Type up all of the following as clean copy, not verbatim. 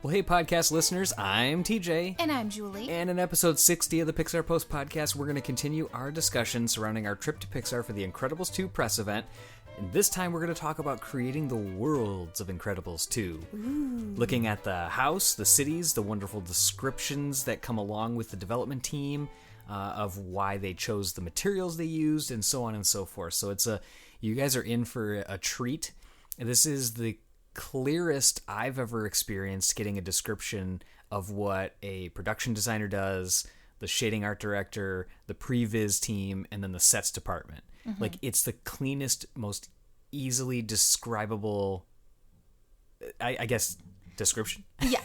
Well, hey, podcast listeners, I'm TJ. And I'm Julie. And in episode 60 of the Pixar Post podcast, we're going to continue our discussion surrounding our trip to Pixar for the Incredibles 2 press event. And this time we're going to talk about creating the worlds of Incredibles 2. Ooh. Looking at the house, the cities, the wonderful descriptions that come along with the development team, of why they chose the materials they used, and so on and so forth. So you guys are in for a treat. This is the clearest I've ever experienced getting a description of what a production designer does, the shading art director, the previs team, and then the sets department. Mm-hmm. Like, it's the cleanest, most easily describable, I guess, description. Yeah.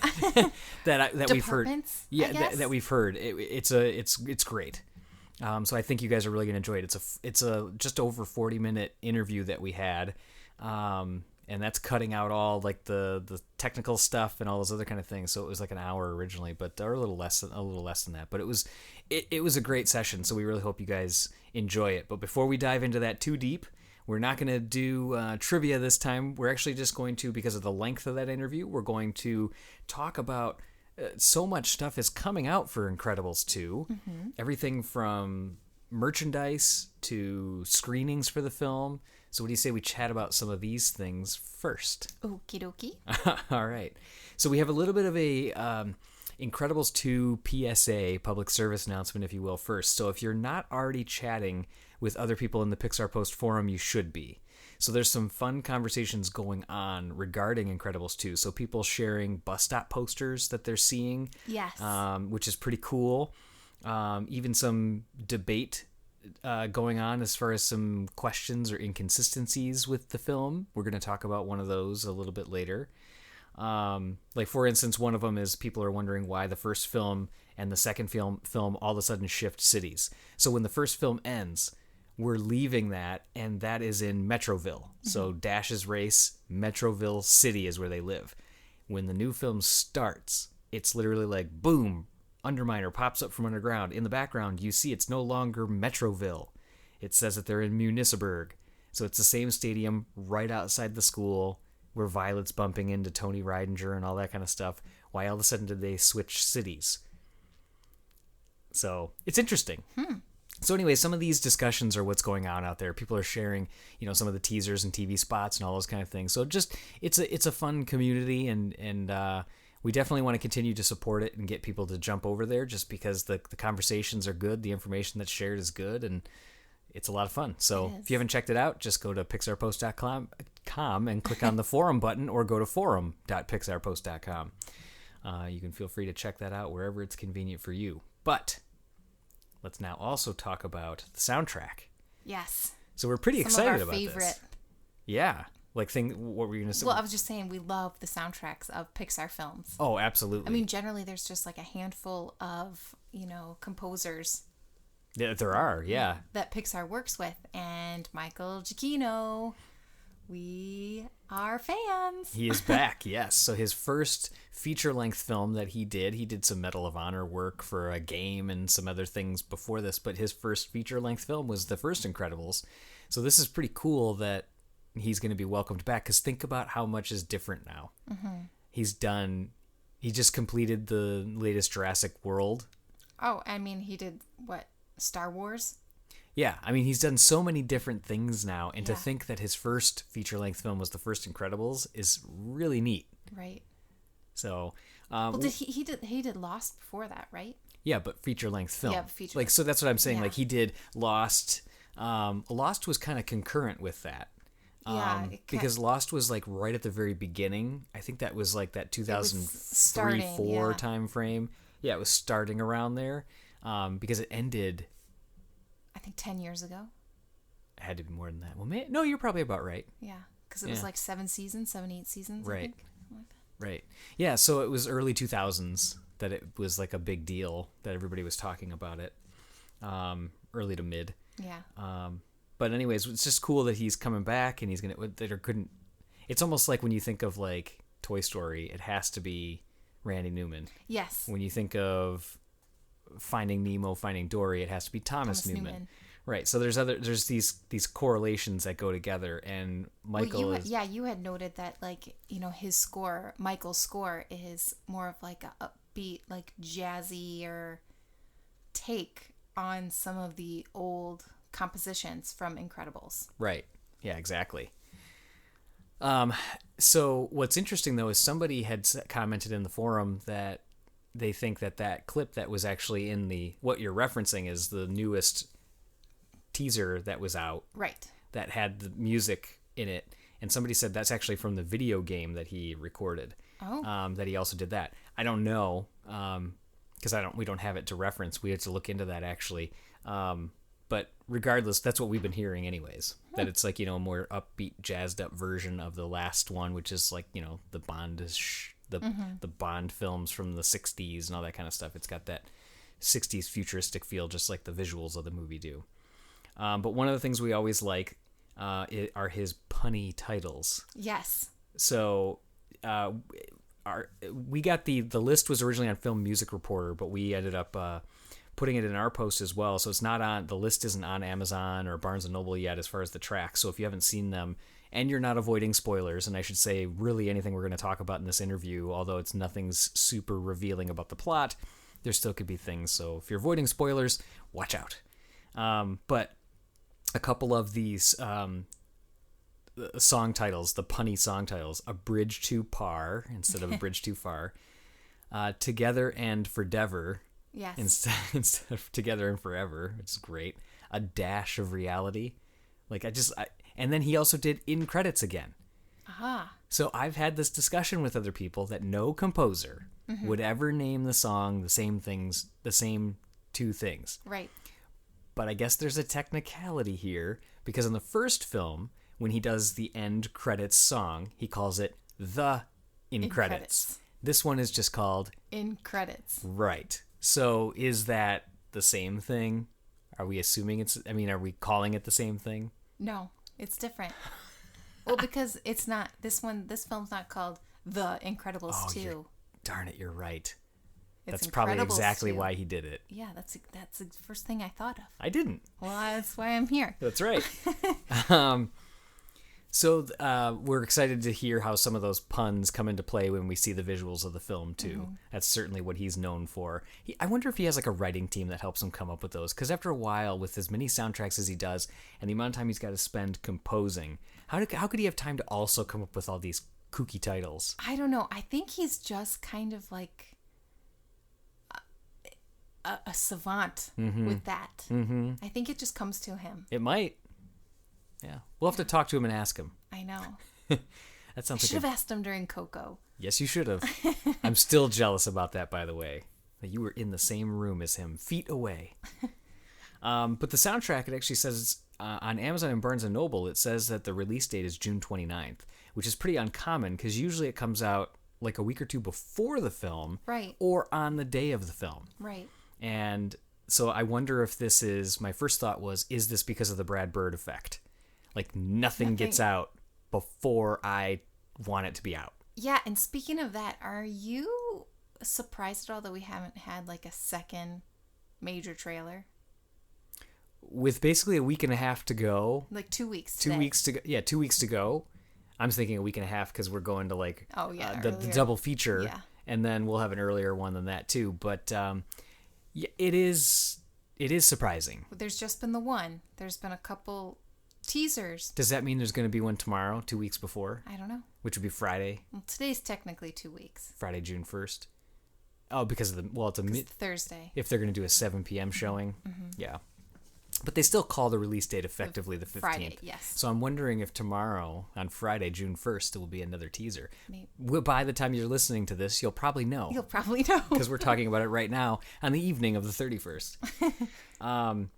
that we've heard. Yeah, that we've heard. It's great. So I think you guys are really going to enjoy it. It's a just over 40-minute interview that we had. And that's cutting out all like the technical stuff and all those other kind of things. So it was like an hour originally, or a little less than that. But it was a great session. So we really hope you guys enjoy it. But before we dive into that too deep, we're not going to do trivia this time. We're actually just going to, because of the length of that interview, we're going to talk about so much stuff is coming out for Incredibles 2. Mm-hmm. Everything from merchandise to screenings for the film. So what do you say we chat about some of these things first? Okie dokie. All right. So we have a little bit of a Incredibles 2 PSA, public service announcement, if you will, first. So if you're not already chatting with other people in the Pixar Post forum, you should be. So there's some fun conversations going on regarding Incredibles 2. So people sharing bus stop posters that they're seeing. Yes. Which is pretty cool. Even some debate going on as far as some questions or inconsistencies with the film. We're going to talk about one of those a little bit later. Like, for instance, one of them is people are wondering why the first film and the second film all of a sudden shift cities. So when the first film ends, we're leaving that, and that is in Metroville. Mm-hmm. So Dash's race, Metroville City is where they live. When the new film starts, it's literally like, boom, Underminer pops up from underground. In the background, you see it's no longer Metroville. It says that they're in Municeburg. So it's the same stadium right outside the school where Violet's bumping into Tony Ridinger and all that kind of stuff. Why all of a sudden did they switch cities? So it's interesting. So anyway, some of these discussions are what's going on out there. People are sharing, some of the teasers and TV spots and all those kind of things. So just it's a fun community, and we definitely want to continue to support it and get people to jump over there, just because the conversations are good, the information that's shared is good, and it's a lot of fun. So if you haven't checked it out, just go to pixarpost.com and click on the forum button, or go to forum.pixarpost.com. You can feel free to check that out wherever it's convenient for you. But let's now also talk about the soundtrack. Yes. So we're pretty excited about favorite. this. Yeah. What were you going to say? Well, I was just saying we love the soundtracks of Pixar films. Oh, absolutely. I mean, generally there's just like a handful of, composers. Yeah, there are, yeah. That Pixar works with. And Michael Giacchino, we are fans. He is back, yes. So his first feature-length film that he did some Medal of Honor work for a game and some other things before this, but his first feature-length film was the first Incredibles. So this is pretty cool that he's going to be welcomed back, because think about how much is different now. Mm-hmm. He just completed the latest Jurassic World. Oh, I mean, he did, what, Star Wars? Yeah, I mean, he's done so many different things now, and to think that his first feature-length film was the first Incredibles is really neat. Right. So, well, he did Lost before that, right? Yeah, but feature-length film. Yeah, feature. Like, so that's what I'm saying. Yeah. Like, he did Lost. Lost was kind of concurrent with that. Because Lost was like right at the very beginning. I think that was like that 2003-04 time frame. Yeah, it was starting around there. Because it ended, I think, 10 years ago. It had to be more than that. Well, no, you're probably about right. Yeah, because it was like 8 seasons, right? I think. Like that. Right. Yeah, so it was early 2000s that it was like a big deal, that everybody was talking about it. Early to mid. Yeah. But anyways, it's just cool that he's coming back, and he's gonna. It's almost like when you think of like Toy Story, it has to be Randy Newman. Yes. When you think of Finding Nemo, Finding Dory, it has to be Thomas Newman. Right. So there's these correlations that go together, and Michael you had noted that, like, his score, Michael's score, is more of like a upbeat, like jazzier take on some of the old compositions from Incredibles. Right. Yeah, exactly. So what's interesting though is somebody had commented in the forum that they think that clip that was actually in what you're referencing is the newest teaser that was out, right, that had the music in it, and somebody said that's actually from the video game that he recorded. That he also did that. I don't know, because we don't have it to reference. We had to look into that actually, but regardless, that's what we've been hearing anyways. That it's like, a more upbeat, jazzed up version of the last one, which is like, the Bond-ish, the Bond films from the 60s and all that kind of stuff. It's got that 60s futuristic feel, just like the visuals of the movie do. But one of the things we always like are his punny titles. Yes. So we got the list was originally on Film Music Reporter, but we ended up putting it in our post as well. So it's not on, the list isn't on Amazon or Barnes & Noble yet as far as the tracks. So if you haven't seen them and you're not avoiding spoilers, and I should say really anything we're going to talk about in this interview, although nothing's super revealing about the plot, there still could be things. So if you're avoiding spoilers, watch out. But a couple of these song titles, the punny song titles, A Bridge Too Par instead of A Bridge Too Far, Together and Forever, yes, instead of Together and Forever, which is great, A Dash of Reality, and then he also did In Credits again. Aha. So I've had this discussion with other people that no composer would ever name the song the same two things. Right. But I guess there's a technicality here, because in the first film, when he does the end credits song, he calls it the in credits. This one is just called In Credits. Right. So is that the same thing? Are we assuming are we calling it the same thing? No, it's different. Well, because it's not, this film's not called The Incredibles 2. Darn it, you're right. It's That's probably Incredibles exactly 2. why he did it. Yeah, that's the first thing I thought of. I didn't. Well, that's why I'm here. That's right. So we're excited to hear how some of those puns come into play when we see the visuals of the film, too. Mm-hmm. That's certainly what he's known for. I wonder if he has like a writing team that helps him come up with those. Because after a while, with as many soundtracks as he does, and the amount of time he's got to spend composing, how could he have time to also come up with all these kooky titles? I don't know. I think he's just kind of like a savant with that. Mm-hmm. I think it just comes to him. It might. Yeah. We'll have to talk to him and ask him. I know. That sounds I should have asked him during Coco. Yes, you should have. I'm still jealous about that, by the way. That you were in the same room as him, feet away. But the soundtrack, it actually says on Amazon and Barnes & Noble, it says that the release date is June 29th, which is pretty uncommon because usually it comes out like a week or two before the film. Right. Or on the day of the film. Right. And so I wonder if my first thought was, is this because of the Brad Bird effect? Like nothing gets out before I want it to be out. Yeah, and speaking of that, are you surprised at all that we haven't had like a second major trailer? With basically a week and a half to go. Like 2 weeks. 2 weeks to go. Yeah, 2 weeks to go. I'm thinking a week and a half because we're going to like the double feature. Yeah. And then we'll have an earlier one than that too. But yeah, it is surprising. There's just been the one. There's been a couple teasers. Does that mean there's going to be one tomorrow, 2 weeks before? I don't know. Which would be Friday. Well, today's technically 2 weeks. Friday, June 1st. Oh, because of it's Thursday. If they're going to do a 7 p.m. showing. Mm-hmm. Yeah. But they still call the release date effectively the 15th. Friday, yes. So I'm wondering if tomorrow, on Friday, June 1st, it will be another teaser. Maybe. By the time you're listening to this, you'll probably know. You'll probably know. Because we're talking about it right now on the evening of the 31st.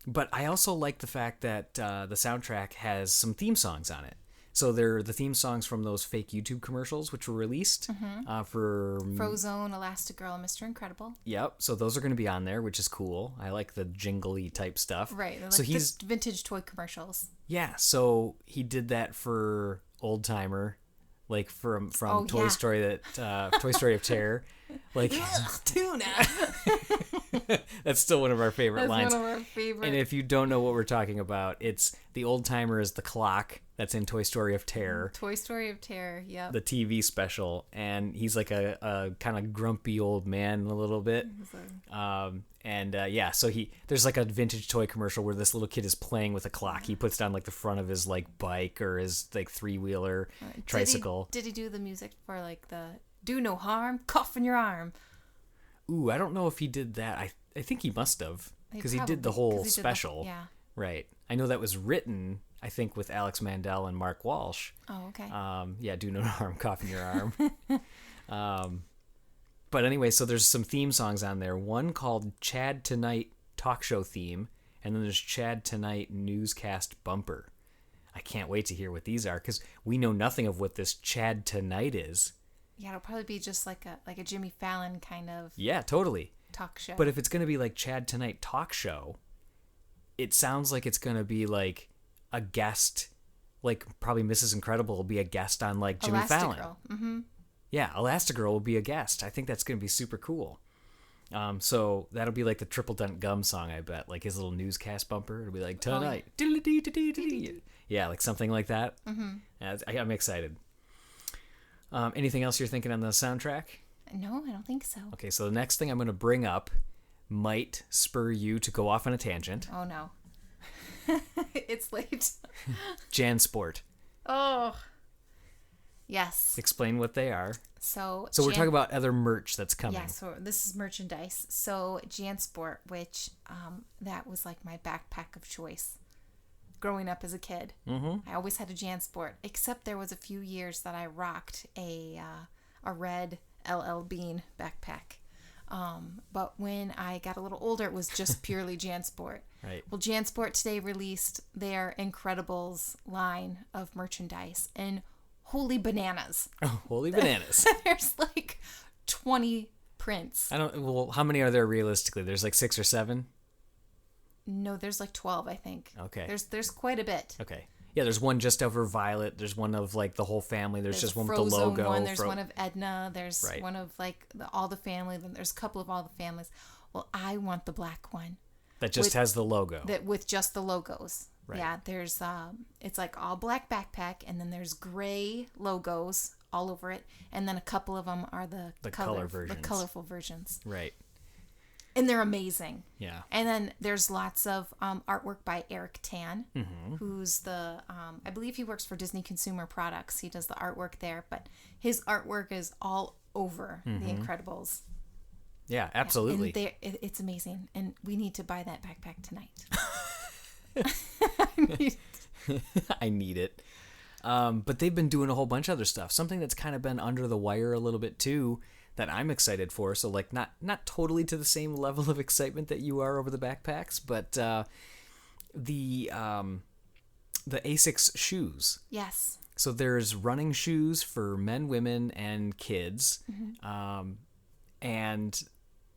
But I also like the fact that the soundtrack has some theme songs on it. So they're the theme songs from those fake YouTube commercials, which were released for Frozone, Elastigirl, and Mr. Incredible. Yep. So those are going to be on there, which is cool. I like the jingly type stuff. Right. Like so he's vintage toy commercials. Yeah. So he did that for Old Timer, like from Oh, Toy yeah. Story, that Toy Story of Terror. Like, Ugh, tuna. that's still one of our favorite That's lines. one of our favorite. And if you don't know what we're talking about, it's the old timer is the clock that's in Toy Story of Terror, Toy Story of Terror. Yep. the TV special, and he's like a kind of grumpy old man a little bit. So there's like a vintage toy commercial where this little kid is playing with a clock. He puts down like the front of his like bike or his like 3-wheeler tricycle. Did he do the music for like the "Do No Harm, Cough in Your Arm"? Ooh, I don't know if he did that. I think he must have, because he did the Probably, 'cause whole he did special. yeah. Right. I know that was written, I think, with Alex Mandel and Mark Walsh. Oh, okay. Do no harm, cough in your arm. But anyway, so there's some theme songs on there. One called Chad Tonight Talk Show Theme, and then there's Chad Tonight Newscast Bumper. I can't wait to hear what these are, because we know nothing of what this Chad Tonight is. Yeah, it'll probably be just like a Jimmy Fallon kind of Yeah, totally. talk show. But if it's going to be like Chad Tonight Talk Show, it sounds like it's going to be like a guest, like probably Mrs. Incredible will be a guest on like Jimmy Fallon. Mm-hmm. Yeah, Elastigirl will be a guest. I think that's going to be super cool. So that'll be like the Triple Dent Gum song, I bet. Like his little newscast bumper. It'll be like, tonight. Yeah, like something like that. Mm-hmm. I'm excited. Anything else you're thinking on the soundtrack? No, I don't think so. Okay, so the next thing I'm going to bring up might spur you to go off on a tangent. Oh, no. It's late. JanSport. Oh. Yes. Explain what they are. So we're talking about other merch that's coming. Yeah, so this is merchandise. So JanSport, which that was like my backpack of choice growing up as a kid. Mm-hmm. I always had a JanSport, except there was a few years that I rocked a red LL Bean backpack. But when I got a little older, it was just purely JanSport. Right. Well, JanSport today released their Incredibles line of merchandise, and holy bananas. Oh, holy bananas. There's like 20 prints. How many are there realistically? There's like 6 or 7? No, there's like 12, I think. Okay. There's quite a bit. Okay. Yeah, there's one just over Violet. There's one of like the whole family. There's just one with the logo. One. There's one of Edna. There's Right. one of like all the family. Then there's a couple of all the families. Well, I want the black one. That just has the logo. That with just the logos. Right. Yeah, there's it's like all black backpack, and then there's gray logos all over it, and then a couple of them are the color versions. the colorful versions. Right. And they're amazing. Yeah. And then there's lots of artwork by Eric Tan, Mm-hmm. who's the, I believe he works for Disney Consumer Products. He does the artwork there, but his artwork is all over The Incredibles. Yeah, absolutely. And it's amazing. And we need to buy that backpack tonight. I need it. But they've been doing a whole bunch of other stuff. Something that's kind of been under the wire a little bit too, that I'm excited for. So like not totally to the same level of excitement that you are over the backpacks, but the Asics shoes. Yes. So there's running shoes for men, women, and kids. And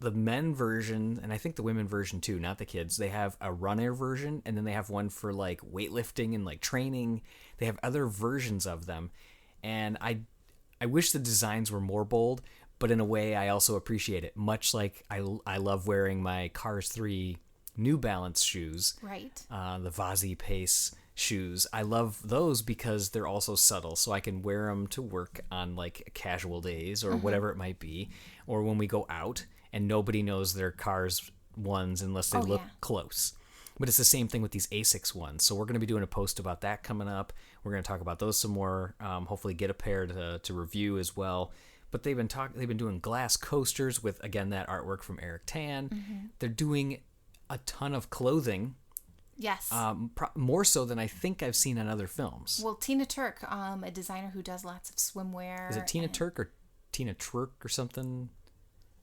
the men version, and I think the women version too, not the kids, they have a runner version, and then they have one for like weightlifting and like training. They have other versions of them. And I wish the designs were more bold, but in a way I also appreciate it. Much like I love wearing my Cars 3 New Balance shoes. Right. The Vazi Pace shoes. I love those because they're also subtle, so I can wear them to work on like casual days or whatever it might be, or when we go out and nobody knows they're Cars ones unless they look close. But it's the same thing with these Asics ones. So we're going to be doing a post about that coming up. We're going to talk about those some more. Hopefully get a pair to review as well. But they've been doing glass coasters with, again, that artwork from Eric Tan. They're doing a ton of clothing. Yes. More so than I think I've seen in other films. Well, Tina Turk, a designer who does lots of swimwear. Is it Tina Turk or Tina Twerk or something?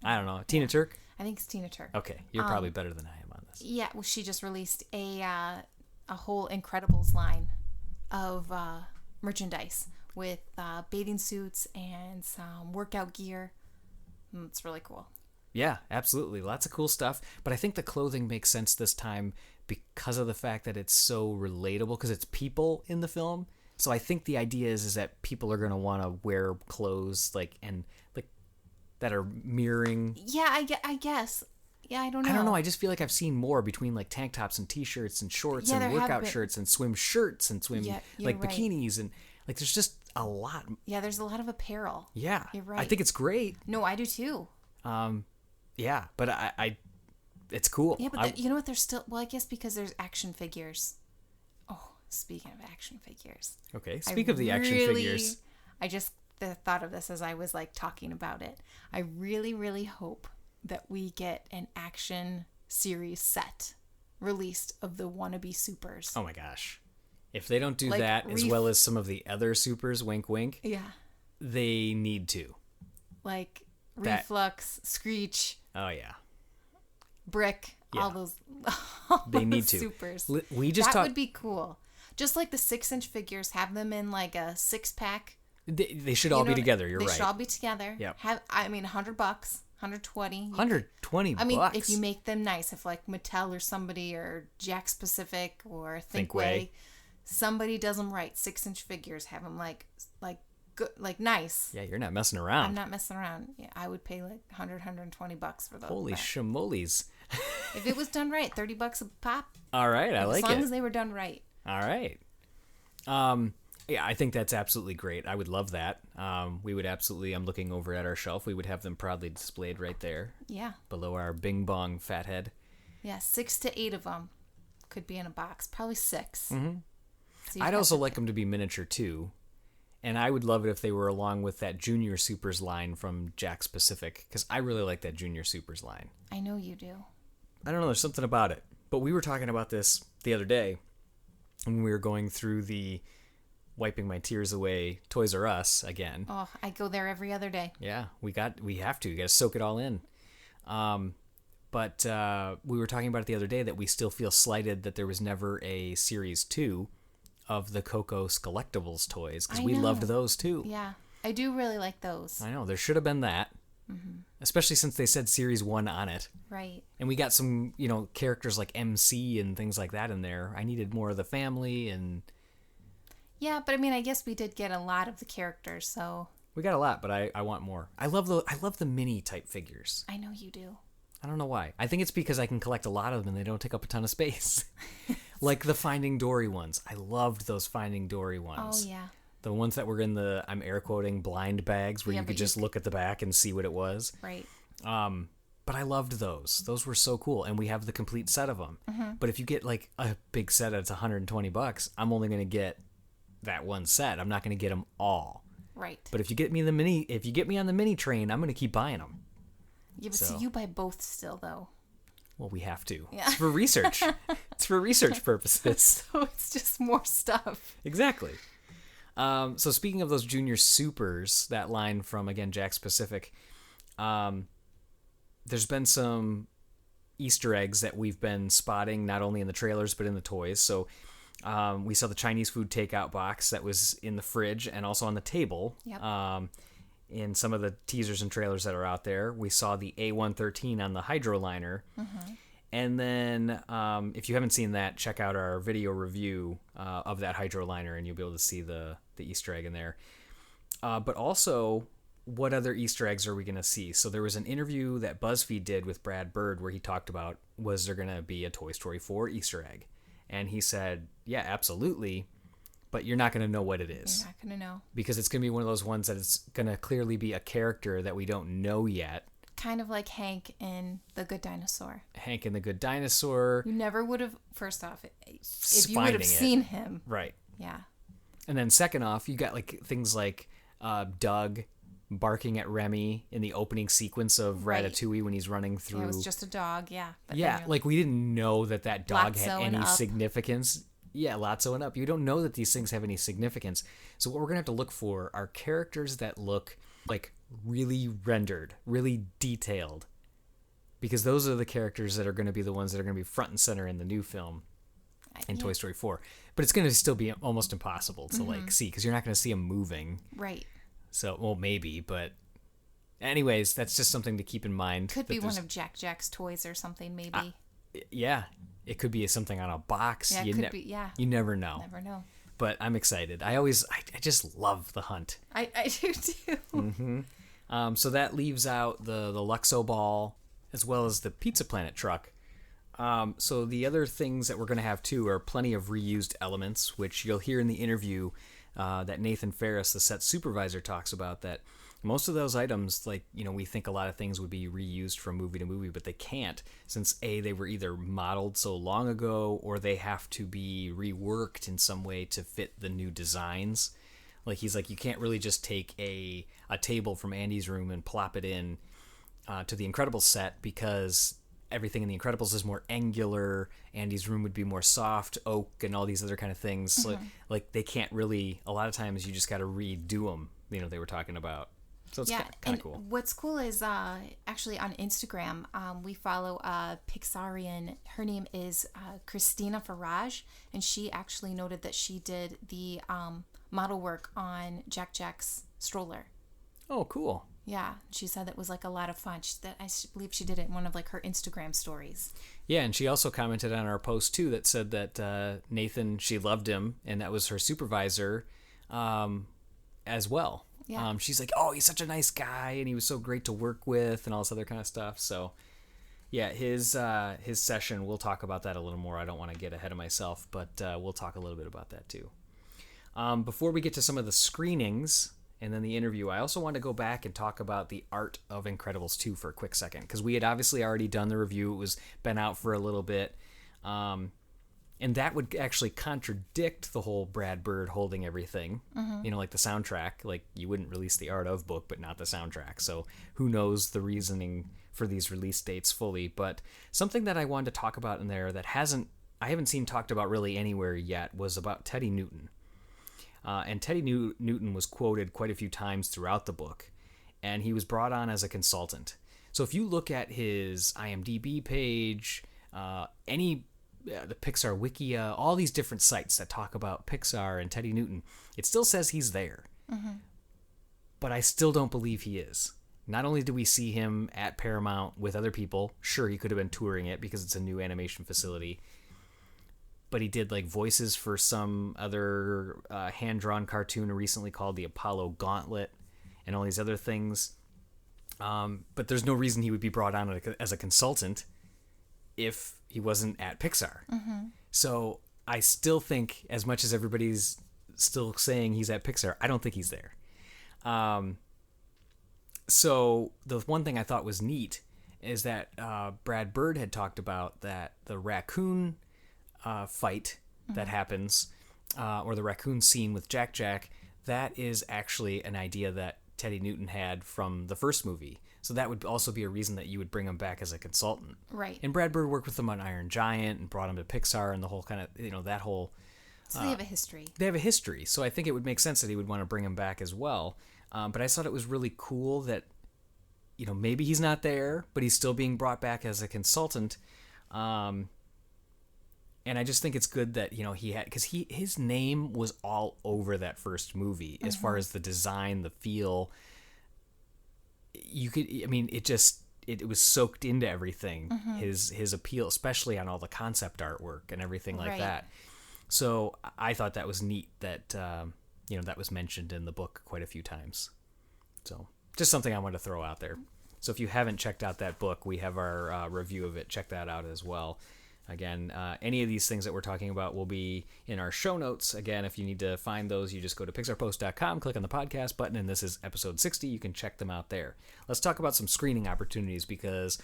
I don't know. Tina Turk? I think it's Tina Turk. Okay. You're probably better than I am on this. Yeah, well, she just released a whole Incredibles line of merchandise with bathing suits and some workout gear. It's really cool. Yeah, absolutely. Lots of cool stuff. But I think the clothing makes sense this time because of the fact that it's so relatable, because it's people in the film. So I think the idea is that people are going to want to wear clothes like that are mirroring. Yeah, I guess. Yeah, I don't know. I don't know. I just feel like I've seen more between like tank tops and t-shirts and shorts and workout shirts and swim shirts and swim like bikinis and like there's just a lot. Yeah, there's a lot of apparel. Yeah, you're right. I think it's great. No, I do too. Yeah, but I it's cool. Yeah, but you know what? There's still I guess because there's action figures. Oh, speaking of action figures. Okay, speak of the action figures. I just thought of this as I was like talking about it. I really, really hope that we get an action series set released of the wannabe supers. Oh my gosh. If they don't do that as well as some of the other supers, wink wink. Yeah. They need to. Like Reflux, Screech. Oh yeah. Brick, all those they need to. Supers. We just that would be cool. Just like the 6-inch figures, have them in like a 6-pack. They should all be together. You're right. They should all be together. Yeah. $100, 120. 120 bucks. I mean, if you make them nice, if like Mattel or somebody or Jakks Pacific or Thinkway, somebody does them right. 6-inch figures, have them like good, like nice. Yeah, you're not messing around. I'm not messing around. Yeah, I would pay like $100-$120 for those. Holy shimolies. If it was done right, $30 a pop. All right, I like it. As long as they were done right. All right. Yeah, I think that's absolutely great. I would love that. We would absolutely, I'm looking over at our shelf, we would have them proudly displayed right there. Yeah. Below our bing bong fathead. Yeah, 6 to 8 of them could be in a box. Probably 6. Mm-hmm. So I'd also like them to be miniature too. And I would love it if they were along with that Junior Supers line from Jakks Pacific, because I really like that Junior Supers line. I know you do. I don't know, there's something about it. But we were talking about this the other day when we were going through the Wiping My Tears Away Toys R Us again. Oh, I go there every other day. Yeah, we have to. You got to soak it all in. But we were talking about it the other day that we still feel slighted that there was never a Series 2 of the Coco's Collectibles toys, because we loved those too. Yeah, I do really like those. I know, there should have been that. Mm-hmm. Especially since they said Series 1 on it. Right. And we got some, characters like MC and things like that in there. I needed more of the family and... Yeah, but I mean, I guess we did get a lot of the characters, so... We got a lot, but I want more. I love the mini type figures. I know you do. I don't know why. I think it's because I can collect a lot of them and they don't take up a ton of space. Like the Finding Dory ones. I loved those Finding Dory ones. Oh, yeah. The ones that were in the, I'm air quoting, blind bags where you could just look at the back and see what it was. Right. But I loved those. Those were so cool. And we have the complete set of them. Mm-hmm. But if you get like a big set that's $120, I'm only going to get that one set. I'm not going to get them all. Right. But if you get me on the mini train, I'm going to keep buying them. Yeah, but so you buy both still, though. Well, we have to. Yeah. It's for research. It's for research purposes. So it's just more stuff. Exactly. So speaking of those Junior Supers, that line from, again, Jakks Pacific, there's been some Easter eggs that we've been spotting, not only in the trailers, but in the toys. So we saw the Chinese food takeout box that was in the fridge and also on the table. Yep. In some of the teasers and trailers that are out there. We saw the A113 on the Hydroliner. Mm-hmm. And then if you haven't seen that, check out our video review of that Hydroliner and you'll be able to see the Easter egg in there. But also, what other Easter eggs are we going to see? So there was an interview that BuzzFeed did with Brad Bird where he talked about, was there going to be a Toy Story 4 Easter egg? And he said, yeah, absolutely. But you're not going to know what it is. You're not going to know. Because it's going to be one of those ones that it's going to clearly be a character that we don't know yet. Kind of like Hank in The Good Dinosaur. Hank in The Good Dinosaur. You never would have, first off, if you would have seen him. Right. Yeah. And then second off, you got like things like Doug barking at Remy in the opening sequence of Ratatouille when he's running through. Yeah, it was just a dog, yeah. But yeah, like we didn't know that dog Lotso had any significance. Yeah, Lotso and Up. You don't know that these things have any significance. So what we're going to have to look for are characters that look like really rendered, really detailed. Because those are the characters that are going to be the ones that are going to be front and center in the new film in Toy Story 4. But it's going to still be almost impossible to like see because you're not going to see them moving. Right. So, well, maybe, but anyways, that's just something to keep in mind. Could be one of Jack's toys or something, maybe. Yeah. It could be something on a box. Yeah, it could be, yeah. You never know. Never know. But I'm excited. I just love the hunt. I do too. So that leaves out the Luxo ball as well as the Pizza Planet truck. So the other things that we're going to have too are plenty of reused elements, which you'll hear in the interview that Nathan Farris, the set supervisor, talks about. That most of those items, like, we think a lot of things would be reused from movie to movie, but they can't, since A, they were either modeled so long ago or they have to be reworked in some way to fit the new designs. Like, he's like, you can't really just take a table from Andy's room and plop it in to the Incredibles set, because everything in the Incredibles is more angular. Andy's room would be more soft oak and all these other kind of things. So, like, they can't really, a lot of times you just got to redo them, they were talking about. So it's kind of cool. What's cool is actually on Instagram, we follow a Pixarian. Her name is Christina Farage, and she actually noted that she did the model work on Jack's stroller. Oh, cool. Yeah, she said that was like a lot of fun. I believe she did it in one of like her Instagram stories. Yeah, and she also commented on our post too that said that Nathan, she loved him, and that was her supervisor as well. Yeah. She's like, oh, he's such a nice guy, and he was so great to work with, and all this other kind of stuff. So, yeah, his session, we'll talk about that a little more. I don't want to get ahead of myself, but we'll talk a little bit about that too. Before we get to some of the screenings and then the interview, I also want to go back and talk about the art of Incredibles 2 for a quick second, because we had obviously already done the review. It was been out for a little bit. And that would actually contradict the whole Brad Bird holding everything, like the soundtrack. Like, you wouldn't release the art of book, but not the soundtrack. So who knows the reasoning for these release dates fully. But something that I wanted to talk about in there that I haven't seen talked about really anywhere yet was about Teddy Newton. And Teddy Newton was quoted quite a few times throughout the book, and he was brought on as a consultant. So if you look at his IMDb page, the Pixar Wikia, all these different sites that talk about Pixar and Teddy Newton, it still says he's there. But I still don't believe he is. Not only do we see him at Paramount with other people, sure, he could have been touring it because it's a new animation facility, but he did like voices for some other hand-drawn cartoon recently called the Apollo Gauntlet and all these other things. But there's no reason he would be brought on as a consultant if he wasn't at Pixar. So I still think, as much as everybody's still saying he's at Pixar, I don't think he's there. So the one thing I thought was neat is that Brad Bird had talked about that the raccoon fight that happens, or the raccoon scene with Jack, that is actually an idea that Teddy Newton had from the first movie. So that would also be a reason that you would bring him back as a consultant. Right. And Brad Bird worked with him on Iron Giant and brought him to Pixar and the whole kind of, that whole... So they have a history. They have a history. So I think it would make sense that he would want to bring him back as well. But I thought it was really cool that, maybe he's not there, but he's still being brought back as a consultant. And I just think it's good that, he had... Because his name was all over that first movie as far as the design, the feel... it was soaked into everything. His appeal, especially on all the concept artwork and everything like that. So I thought that was neat that that was mentioned in the book quite a few times. So just something I wanted to throw out there. So if you haven't checked out that book, we have our review of it. Check that out as well. Again, any of these things that we're talking about will be in our show notes. Again, if you need to find those, you just go to pixarpost.com, click on the podcast button, and this is episode 60. You can check them out there. Let's talk about some screening opportunities, because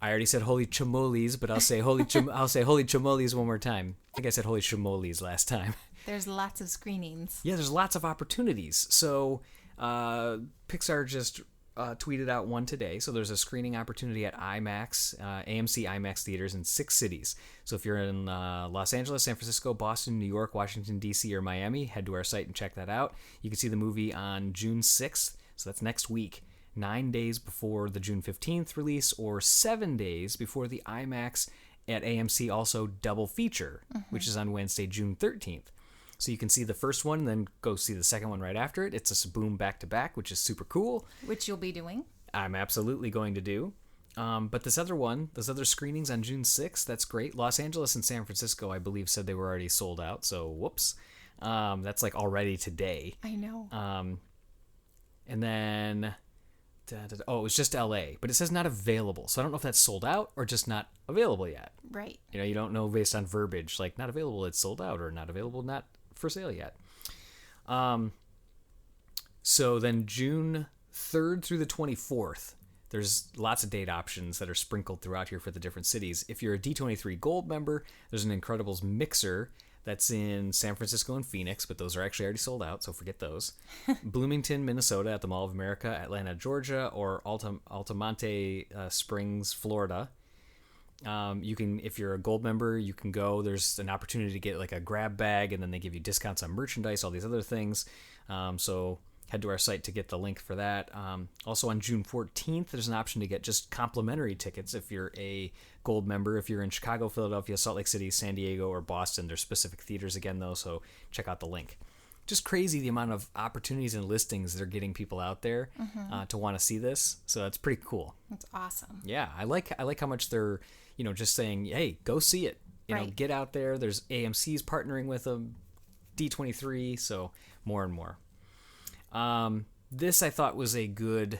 I already said holy chamolis, but I'll say holy chamolis one more time. I think I said holy chamolis last time. There's lots of screenings. Yeah, there's lots of opportunities. So Pixar just tweeted out one today. So there's a screening opportunity at IMAX, AMC IMAX theaters in 6 cities. So if you're in Los Angeles, San Francisco, Boston, New York, Washington, D.C., or Miami, head to our site and check that out. You can see the movie on June 6th. So that's next week, 9 days before the June 15th release, or 7 days before the IMAX at AMC also double feature, which is on Wednesday, June 13th. So you can see the first one and then go see the second one right after it. It's a boom back-to-back, which is super cool. Which you'll be doing. I'm absolutely going to do. But those other screenings on June 6th, that's great. Los Angeles and San Francisco, I believe, said they were already sold out, so whoops. That's like already today. I know. And then, it was just LA, but it says not available. So I don't know if that's sold out or just not available yet. Right. You know, you don't know based on verbiage, like not available, it's sold out, or not available, not for sale yet. So then June 3rd through the 24th, there's lots of date options that are sprinkled throughout here for the different cities. If you're a D23 Gold member, there's an Incredibles mixer that's in San Francisco and Phoenix, but those are actually already sold out, so forget those. Bloomington, Minnesota at the Mall of America, Atlanta, Georgia, or Altamonte Springs, Florida. You can, if you're a Gold member, you can go. There's an opportunity to get like a grab bag, and then they give you discounts on merchandise, all these other things. So head to our site to get the link for that. Also on June 14th, there's an option to get just complimentary tickets if you're a Gold member. If you're in Chicago, Philadelphia, Salt Lake City, San Diego, or Boston, there's specific theaters again, though, so check out the link. Just crazy the amount of opportunities and listings they're getting people out there to want to see this. So that's pretty cool. That's awesome. Yeah, I like how much they're, just saying, hey, go see it. Get out there. There's AMC's partnering with them, D23, so more and more. This I thought was a good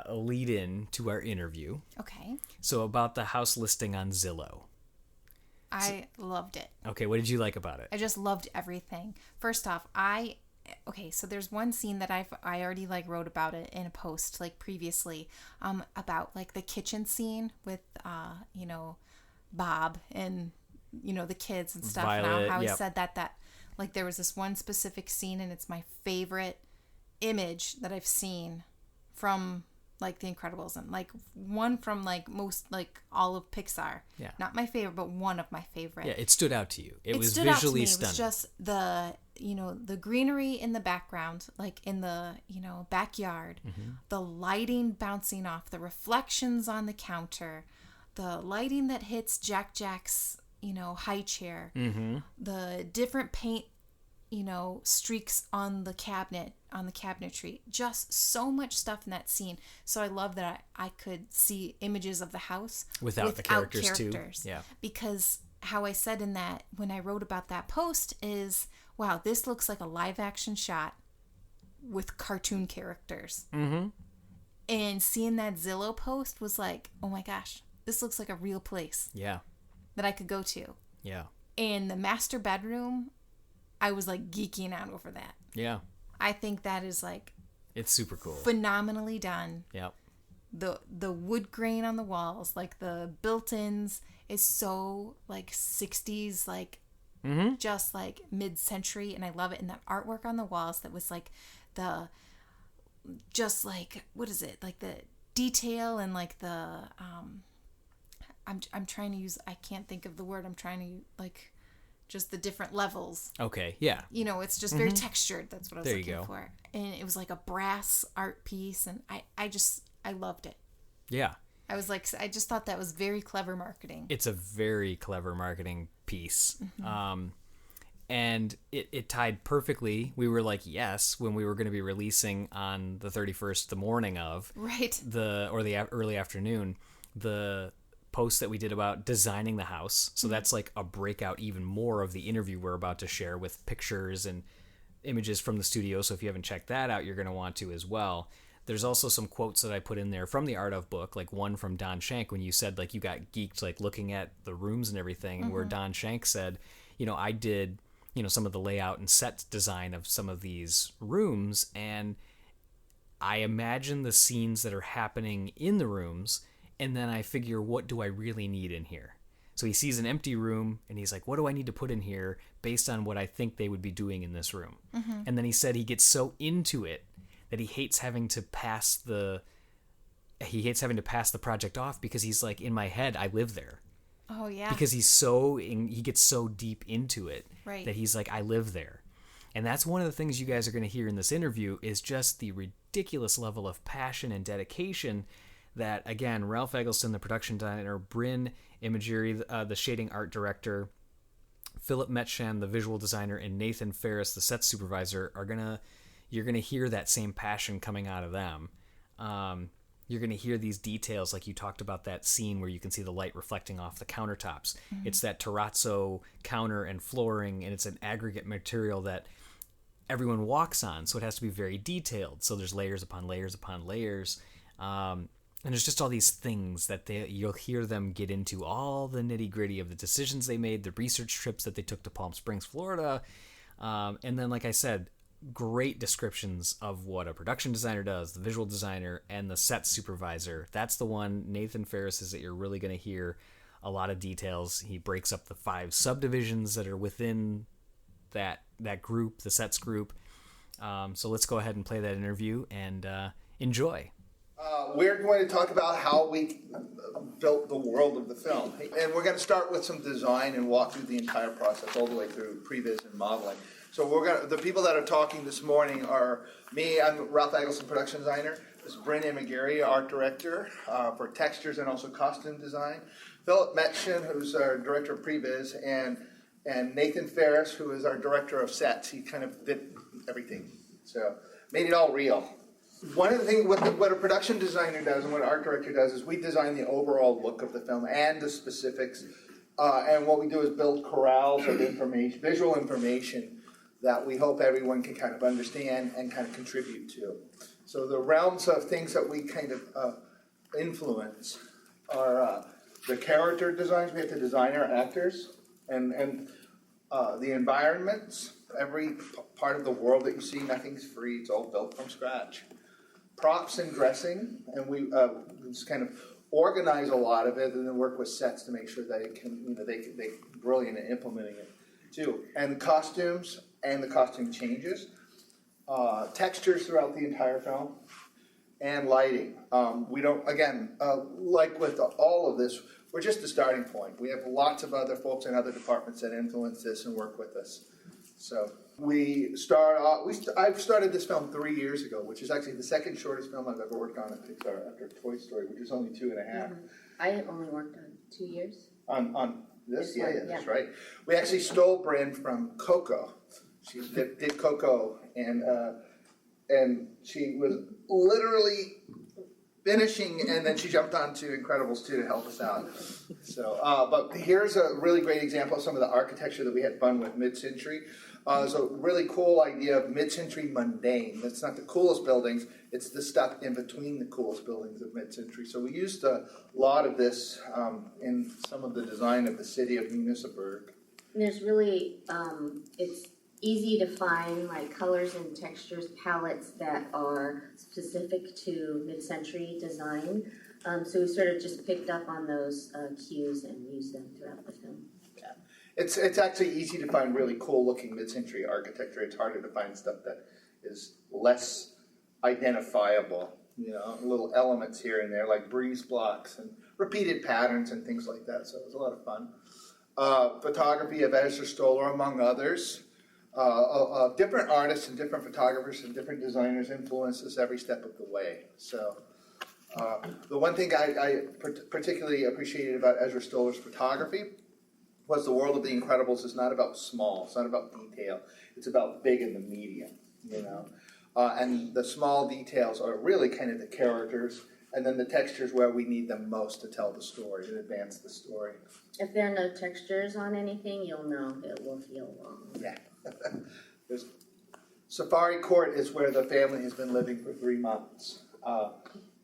lead-in to our interview. Okay. So about the house listing on Zillow. I loved it. Okay, what did you like about it? I just loved everything. First off, so there's one scene that I already like wrote about it in a post like previously, about like the kitchen scene with Bob and the kids and stuff. Violet, and how he yep. said that like there was this one specific scene, and it's my favorite image that I've seen from like The Incredibles, and like one from like most like all of Pixar. Yeah. Not my favorite, but one of my favorite. Yeah, it stood out to you. It was stood out to visually me. stunning. It was just the the greenery in the background, like in the backyard, the lighting bouncing off, the reflections on the counter, the lighting that hits Jack's high chair, the different paint streaks on the cabinetry, just so much stuff in that scene. So I love that I could see images of the house without the characters too. Yeah. Because how I said in that, when I wrote about that post, is, wow, this looks like a live action shot with cartoon characters. Mm-hmm. And seeing that Zillow post was like, oh my gosh, this looks like a real place. Yeah. That I could go to. Yeah. And the master bedroom, I was like geeking out over that. Yeah. I think that is like, it's super cool. Phenomenally done. Yep. The wood grain on the walls, like the built-ins, is so like 60s, like just like mid-century, and I love it. And that artwork on the walls that was like just like, what is it? Like the detail and like the I'm trying to use, I can't think of the word. I'm trying to like just the different levels. Okay, yeah. It's just very textured. That's what I was looking for. And it was like a brass art piece, and I loved it. Yeah. I was like, I just thought that was very clever marketing. It's a very clever marketing piece. And it tied perfectly. We were like, yes, when we were going to be releasing on the 31st, the morning of. Right. The early afternoon, the post that we did about designing the house. So that's like a breakout even more of the interview we're about to share, with pictures and images from the studio. So if you haven't checked that out, you're going to want to as well. There's also some quotes that I put in there from the Art of book, like one from Don Shank, when you said like you got geeked like looking at the rooms and everything, where Don Shank said, I did some of the layout and set design of some of these rooms, and I imagine the scenes that are happening in the rooms, and then I figure, what do I really need in here? So he sees an empty room, and he's like, what do I need to put in here based on what I think they would be doing in this room? And then he said he gets so into it that he hates having to pass the project off, because he's like, in my head, I live there. Oh yeah. Because he gets so deep into it, right, that he's like, I live there. And that's one of the things you guys are going to hear in this interview, is just the ridiculous level of passion and dedication that, again, Ralph Eggleston, the production designer, Bryn Imagire, the shading art director, Philip Metschan, the visual designer, and Nathan Farris, the set supervisor, you're gonna hear that same passion coming out of them. you're going to hear these details, like you talked about that scene where you can see the light reflecting off the countertops. It's that terrazzo counter and flooring, and it's an aggregate material that everyone walks on, so it has to be very detailed. So there's layers upon layers upon layers. And there's just all these things that you'll hear them get into, all the nitty-gritty of the decisions they made, the research trips that they took to Palm Springs, Florida. And then, like I said, great descriptions of what a production designer does, the visual designer, and the set supervisor. That's the one, Nathan Farris, is that you're really going to hear a lot of details. He breaks up the 5 subdivisions that are within that group, the sets group. So let's go ahead and play that interview and enjoy. We're going to talk about how we built the world of the film. And we're going to start with some design and walk through the entire process all the way through previs and modeling. So the people that are talking this morning are me, I'm Ralph Eggleston, production designer. This is Bryn Imagire, art director for textures and also costume design. Philip Metschan, who's our director of previs, and Nathan Farris, who is our director of sets. He kind of did everything. So made it all real. One of the things, what a production designer does and what an art director does is we design the overall look of the film and the specifics. And what we do is build corrals of information, visual information that we hope everyone can kind of understand and kind of contribute to. So the realms of things that we kind of influence are the character designs. We have to design our actors and the environments. Every part of the world that you see, nothing's free. It's all built from scratch. Props and dressing, and we just kind of organize a lot of it, and then work with sets to make sure that it can, they're brilliant at implementing it too. And costumes and the costume changes, textures throughout the entire film, and lighting. We don't, again, like with all of this, we're just the starting point. We have lots of other folks in other departments that influence this and work with us. So I've started this film 3 years ago, which is actually the second shortest film I've ever worked on at Pixar after Toy Story, which is only 2.5. I only worked on 2 years. On this? Yeah, that's yeah. right. We actually stole Bryn from Coco. She did Coco, and she was literally finishing, and then she jumped on to Incredibles 2 to help us out. So, but here's a really great example of some of the architecture that we had fun with mid-century. It's a really cool idea of mid-century mundane. That's not the coolest buildings, it's the stuff in between the coolest buildings of mid-century. So we used a lot of this in some of the design of the city of Municipburg. And there's really, it's easy to find like colors and textures, palettes that are specific to mid-century design. So we sort of just picked up on those cues and used them throughout the film. Yeah. It's actually easy to find really cool looking mid-century architecture. It's harder to find stuff that is less identifiable, little elements here and there like breeze blocks and repeated patterns and things like that. So it was a lot of fun. Photography of Ezra Stoller, among others. Different artists and different photographers and different designers influence us every step of the way. So the one thing I particularly appreciated about Ezra Stoller's photography was the world of The Incredibles is not about small, it's not about detail, it's about big in the medium, and the small details are really kind of the characters, and then the textures where we need them most to tell the story and advance the story. If there are no textures on anything, you'll know it will feel wrong. Yeah. Safari Court is where the family has been living for 3 months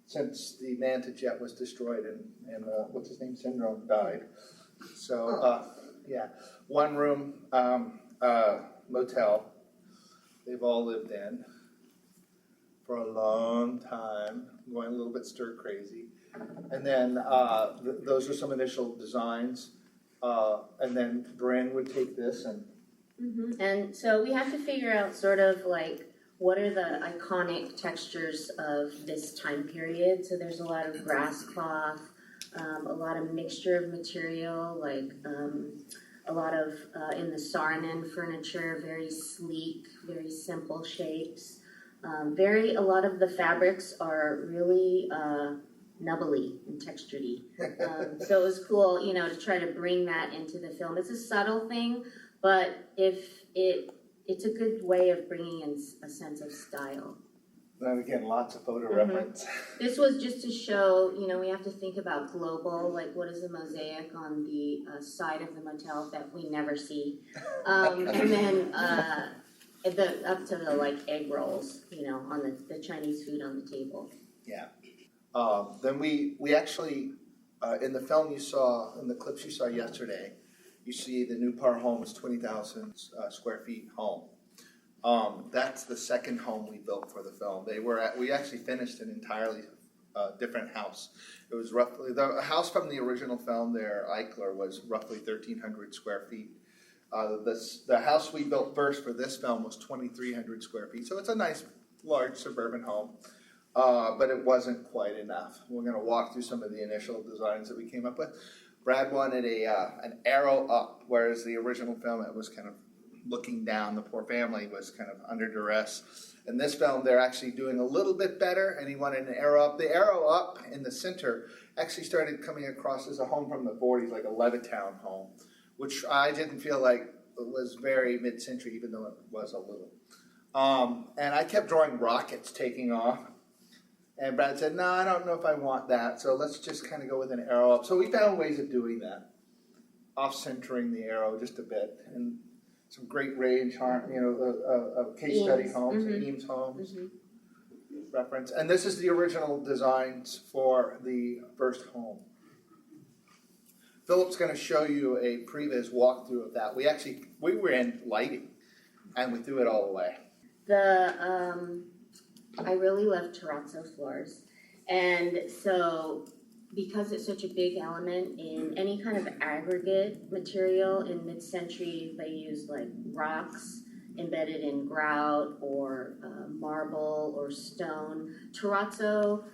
since the Manta jet was destroyed and what's his name, Syndrome died. So, one room motel they've all lived in for a long time, going a little bit stir crazy. And then those are some initial designs. And then Bryn would take this and... Mm-hmm. And so we have to figure out sort of like what are the iconic textures of this time period. So there's a lot of grass cloth, a lot of mixture of material, like a lot of, in the Saarinen furniture, very sleek, very simple shapes. A lot of the fabrics are really nubbly and textured-y. So it was cool, to try to bring that into the film. It's a subtle thing, but it's a good way of bringing in a sense of style. And again, lots of photo reference. This was just to show, we have to think about global, like what is the mosaic on the side of the motel that we never see. And then up to the like egg rolls, on the Chinese food on the table. Yeah. Then we actually, in the film you saw, in the clips you saw yesterday, you see the new Par home is 20,000 square feet home. That's the second home we built for the film. We actually finished an entirely different house. It was roughly, the house from the original film there, Eichler, was roughly 1,300 square feet. The house we built first for this film was 2,300 square feet. So it's a nice, large suburban home, but it wasn't quite enough. We're going to walk through some of the initial designs that we came up with. Brad wanted an arrow up, whereas the original film, it was kind of looking down. The poor family was kind of under duress. In this film, they're actually doing a little bit better, and he wanted an arrow up. The arrow up in the center actually started coming across as a home from the 40s, like a Levittown home, which I didn't feel like was very mid-century, even though it was a little. And I kept drawing rockets taking off. And Brad said, no, I don't know if I want that, so let's just kind of go with an arrow up. So we found ways of doing that, off-centering the arrow just a bit. And some great range, case study homes, Eames homes, reference. And this is the original designs for the first home. Philip's going to show you a previs walkthrough of that. We were in lighting, and we threw it all away. I really love terrazzo floors, and so because it's such a big element in any kind of aggregate material in mid-century, they used like rocks embedded in grout or marble or stone. Terrazzo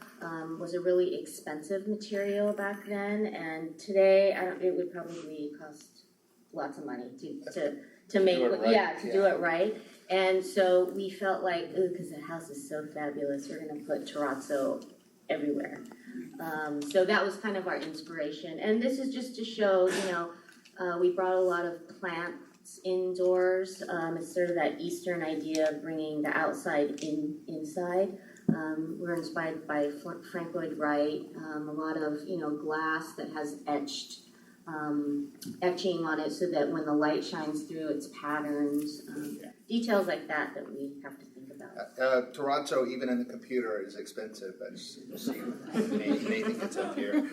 was a really expensive material back then, and today it would probably cost lots of money to make do it right. And so we felt like, because the house is so fabulous, we're going to put terrazzo everywhere. So that was kind of our inspiration. And this is just to show, we brought a lot of plants indoors. It's sort of that Eastern idea of bringing the outside inside. We're inspired by Frank Lloyd Wright. A lot of, glass that has etching on it so that when the light shines through, it's patterns. Details like that we have to think about. Terrazzo, even in the computer, is expensive, as you'll see. Nathan gets up here.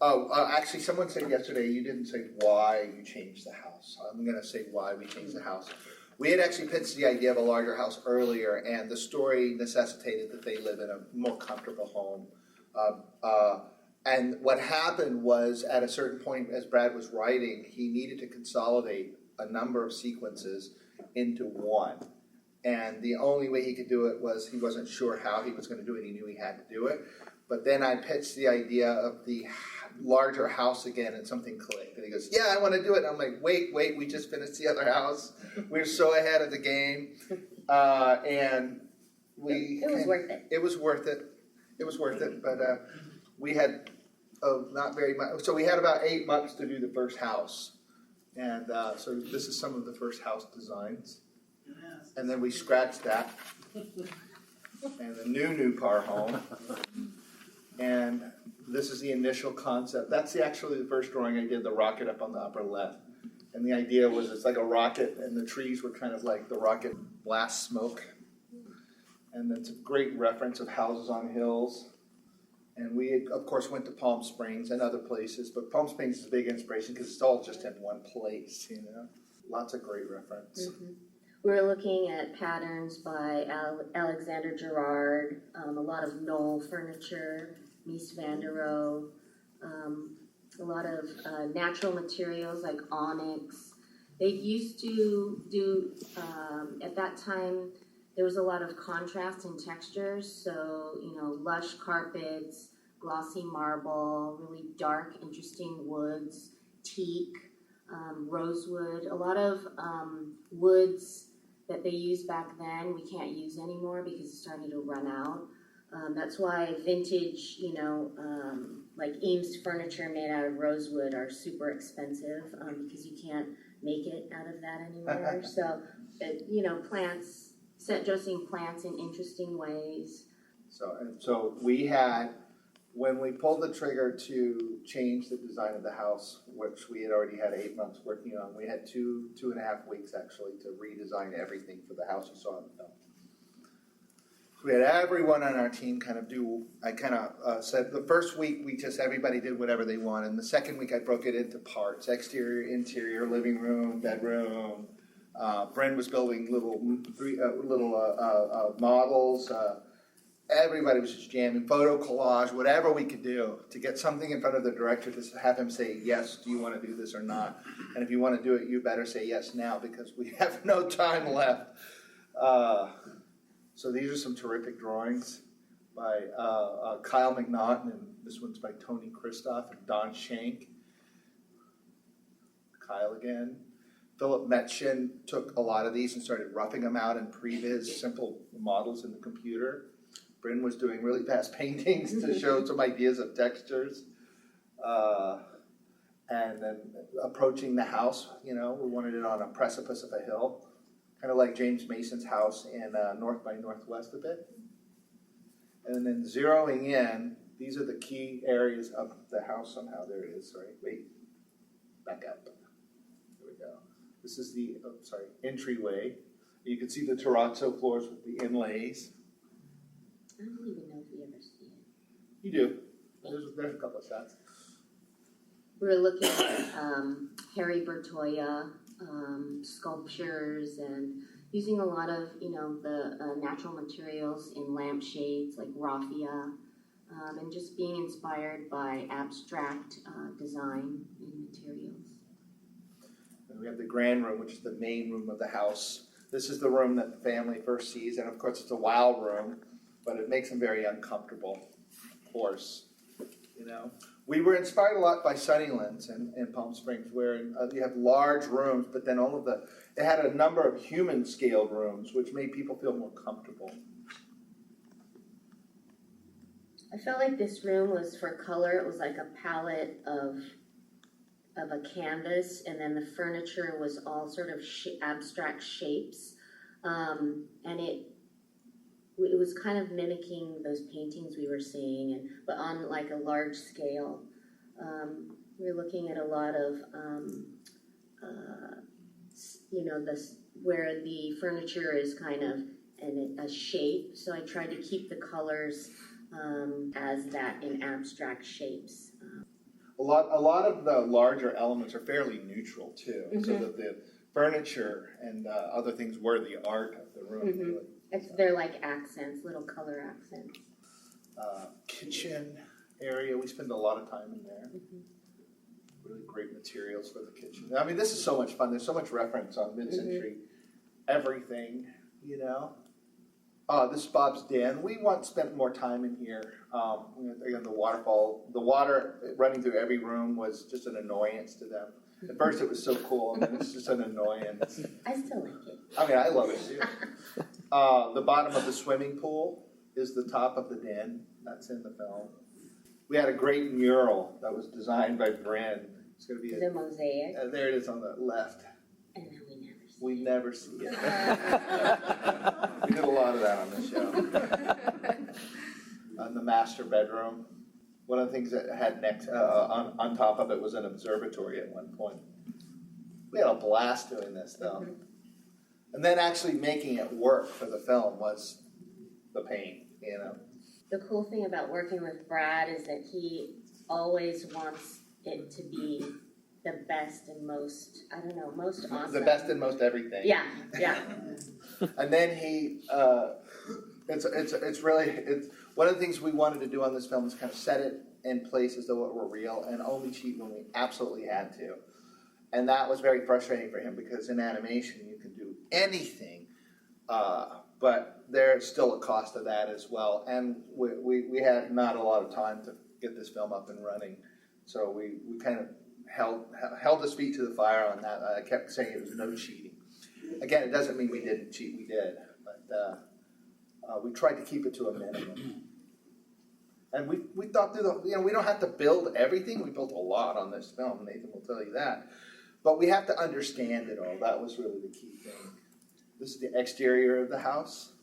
Actually, someone said yesterday you didn't say why you changed the house. I'm going to say why we changed the house. We had actually pitched the idea of a larger house earlier, and the story necessitated that they live in a more comfortable home. And what happened was, at a certain point, as Brad was writing, he needed to consolidate a number of sequences into one. And the only way he could do it was he wasn't sure how he was going to do it. He knew he had to do it. But then I pitched the idea of the larger house again, and something clicked. And he goes, yeah, I want to do it. And I'm like, wait, we just finished the other house. We're so ahead of the game. And it was worth it. It was worth it. It was worth it. But we had not very much. So we had about 8 months to do the first house. And so this is some of the first house designs. And then we scratched that. And the new Par home. And this is the initial concept. That's actually the first drawing I did, the rocket up on the upper left. And the idea was it's like a rocket, and the trees were kind of like the rocket blast smoke. And it's a great reference of houses on hills. And we, of course, went to Palm Springs and other places, but Palm Springs is a big inspiration because it's all just in one place, Lots of great reference. Mm-hmm. We're looking at patterns by Alexander Gerard, a lot of Knoll furniture, Mies van der Rohe, a lot of natural materials like onyx. They used to do, at that time, there was a lot of contrast in textures, so, lush carpets, glossy marble, really dark, interesting woods, teak, rosewood, a lot of woods that they used back then we can't use anymore because it's starting to run out. That's why vintage, like Eames furniture made out of rosewood are super expensive because you can't make it out of that anymore. So, plants set dressing plants in interesting ways. So we had, when we pulled the trigger to change the design of the house, which we had already had 8 months working on, we had two and a half weeks actually to redesign everything for the house you saw in the film. We had everyone on our team kind of do, I kind of said the first week everybody did whatever they wanted. And the second week I broke it into parts, exterior, interior, living room, bedroom. Bryn was building little models. Everybody was just jamming, photo collage, whatever we could do to get something in front of the director to have him say, yes, do you want to do this or not? And if you want to do it, you better say yes now because we have no time left. So these are some terrific drawings by Kyle McNaughton, and this one's by Tony Kristoff and Don Shank. Kyle again. Philip Metschan took a lot of these and started roughing them out in previs, simple models in the computer. Bryn was doing really fast paintings to show some ideas of textures. And then approaching the house, we wanted it on a precipice of a hill. Kind of like James Mason's house in North by Northwest a bit. And then zeroing in, these are the key areas of the house somehow. There it is, sorry, wait, back up. There we go. This is the, entryway. You can see the terrazzo floors with the inlays. I don't even know if you ever see it. You do. There's a couple of shots. We were looking at Harry Bertoia, sculptures, and using a lot of, the natural materials in lampshades like raffia, and just being inspired by abstract design in materials. And we have the grand room, which is the main room of the house. This is the room that the family first sees, and of course it's a wild room, but it makes them very uncomfortable, of course, We were inspired a lot by Sunnylands in Palm Springs, where you have large rooms, but then it had a number of human-scaled rooms, which made people feel more comfortable. I felt like this room was for color. It was like a palette of a canvas, and then the furniture was all sort of abstract shapes, and it was kind of mimicking those paintings we were seeing, but on like a large scale. We were looking at a lot of, where the furniture is kind of in a shape. So I tried to keep the colors as that in abstract shapes. A lot of the larger elements are fairly neutral too, so that the furniture and other things were the art of the room. Really. They're like accents, little color accents. Kitchen area, we spend a lot of time in there. Really great materials for the kitchen. I mean, this is so much fun. There's so much reference on mid-century everything, This is Bob's Den. We once spent more time in here. Again, the water running through every room was just an annoyance to them. At first it was so cool, and then it's just an annoyance. I still like it. I mean, I love it too. The bottom of the swimming pool is the top of the den. That's in the film. We had a great mural that was designed by Bryn. It's going to be the mosaic. There it is on the left. And then we never see We never see it. We did a lot of that on this show. On the master bedroom. One of the things that had next on top of it was an observatory at one point. We had a blast doing this though. And then actually making it work for the film was the pain, The cool thing about working with Brad is that he always wants it to be the best and most awesome. The best and most everything. Yeah. And then it's one of the things we wanted to do on this film is kind of set it in place as though it were real and only cheat when we absolutely had to. And that was very frustrating for him because in animation you can do anything, but there's still a cost to that as well. And we had not a lot of time to get this film up and running, so we kind of held his feet to the fire on that. I kept saying it was no cheating. Again, it doesn't mean we didn't cheat, we did, but we tried to keep it to a minimum. And we thought through we don't have to build everything. We built a lot on this film, Nathan will tell you that. But we have to understand it all. That was really the key thing. This is the exterior of the house.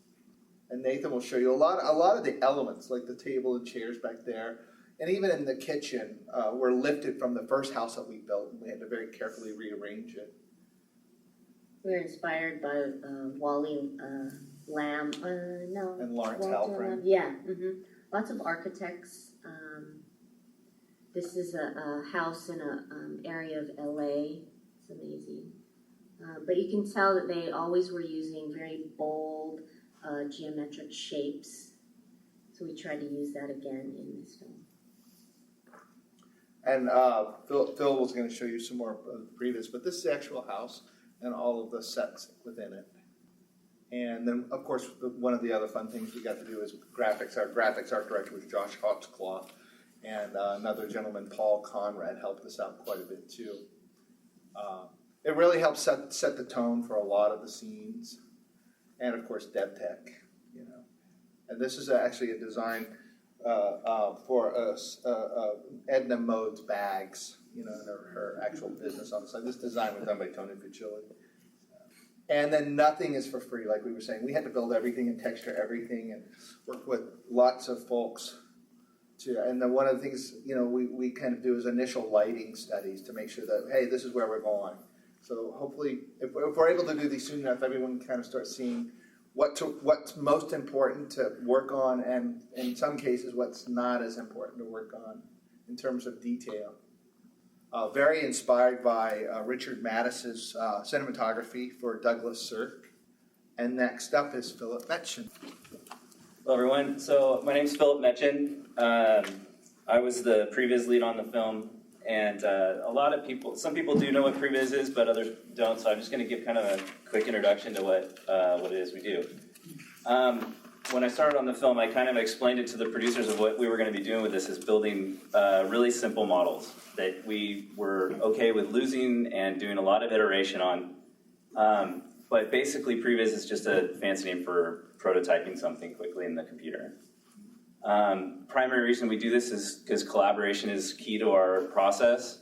And Nathan will show you a lot of the elements, like the table and chairs back there. And even in the kitchen, were lifted from the first house that we built, and we had to very carefully rearrange it. We were inspired by Wally Lamb, no. And Lawrence Walter Halprin. Lamb. Yeah, lots of architects. This is a house in an area of LA. It's amazing. But you can tell that they always were using very bold geometric shapes. So we tried to use that again in this film. And Phil was going to show you some more previous, but this is the actual house and all of the sets within it. And then, of course, one of the other fun things we got to do is graphics. Our graphics art director was Josh Hawksclaw, and another gentleman, Paul Conrad, helped us out quite a bit too. It really helped set the tone for a lot of the scenes, and of course, DevTech, you know. And this is actually a design for Edna Mode's bags, you know, her actual business on the side. This design was done by Tony Fucilli. And then nothing is for free, like we were saying. We had to build everything and texture everything and work with lots of folks. And then one of the things, you know, we kind of do is initial lighting studies to make sure that, hey, this is where we're going. So hopefully, if we're able to do these soon enough, everyone can kind of start seeing what's most important to work on, and in some cases, what's not as important to work on in terms of detail. Very inspired by Richard Mattis's cinematography for Douglas Sirk. And next up is Philip Metschan. Hello, everyone. So my name's Philip Metschan. I was the previs lead on the film, and some people do know what previs is, but others don't. So I'm just going to give kind of a quick introduction to what it is we do. When I started on the film, I kind of explained it to the producers of what we were going to be doing with this, is building really simple models that we were okay with losing and doing a lot of iteration on. But basically, previs is just a fancy name for prototyping something quickly in the computer. Primary reason we do this is because collaboration is key to our process,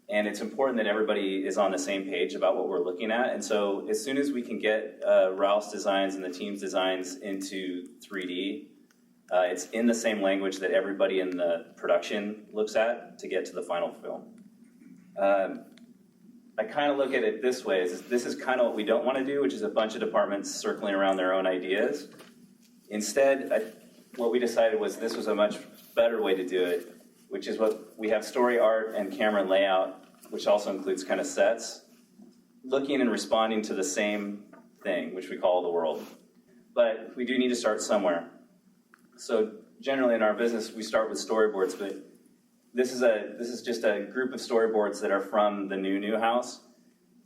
and it's important that everybody is on the same page about what we're looking at. And so as soon as we can get Ralph's designs and the team's designs into 3D, it's in the same language that everybody in the production looks at to get to the final film. I kind of look at it this way: this is kind of what we don't want to do, which is a bunch of departments circling around their own ideas. Instead, what we decided was this was a much better way to do it, which is what we have: story, art, and camera and layout, which also includes kind of sets, looking and responding to the same thing, which we call the world. But we do need to start somewhere. So generally in our business, we start with storyboards, but this is just a group of storyboards that are from the new house,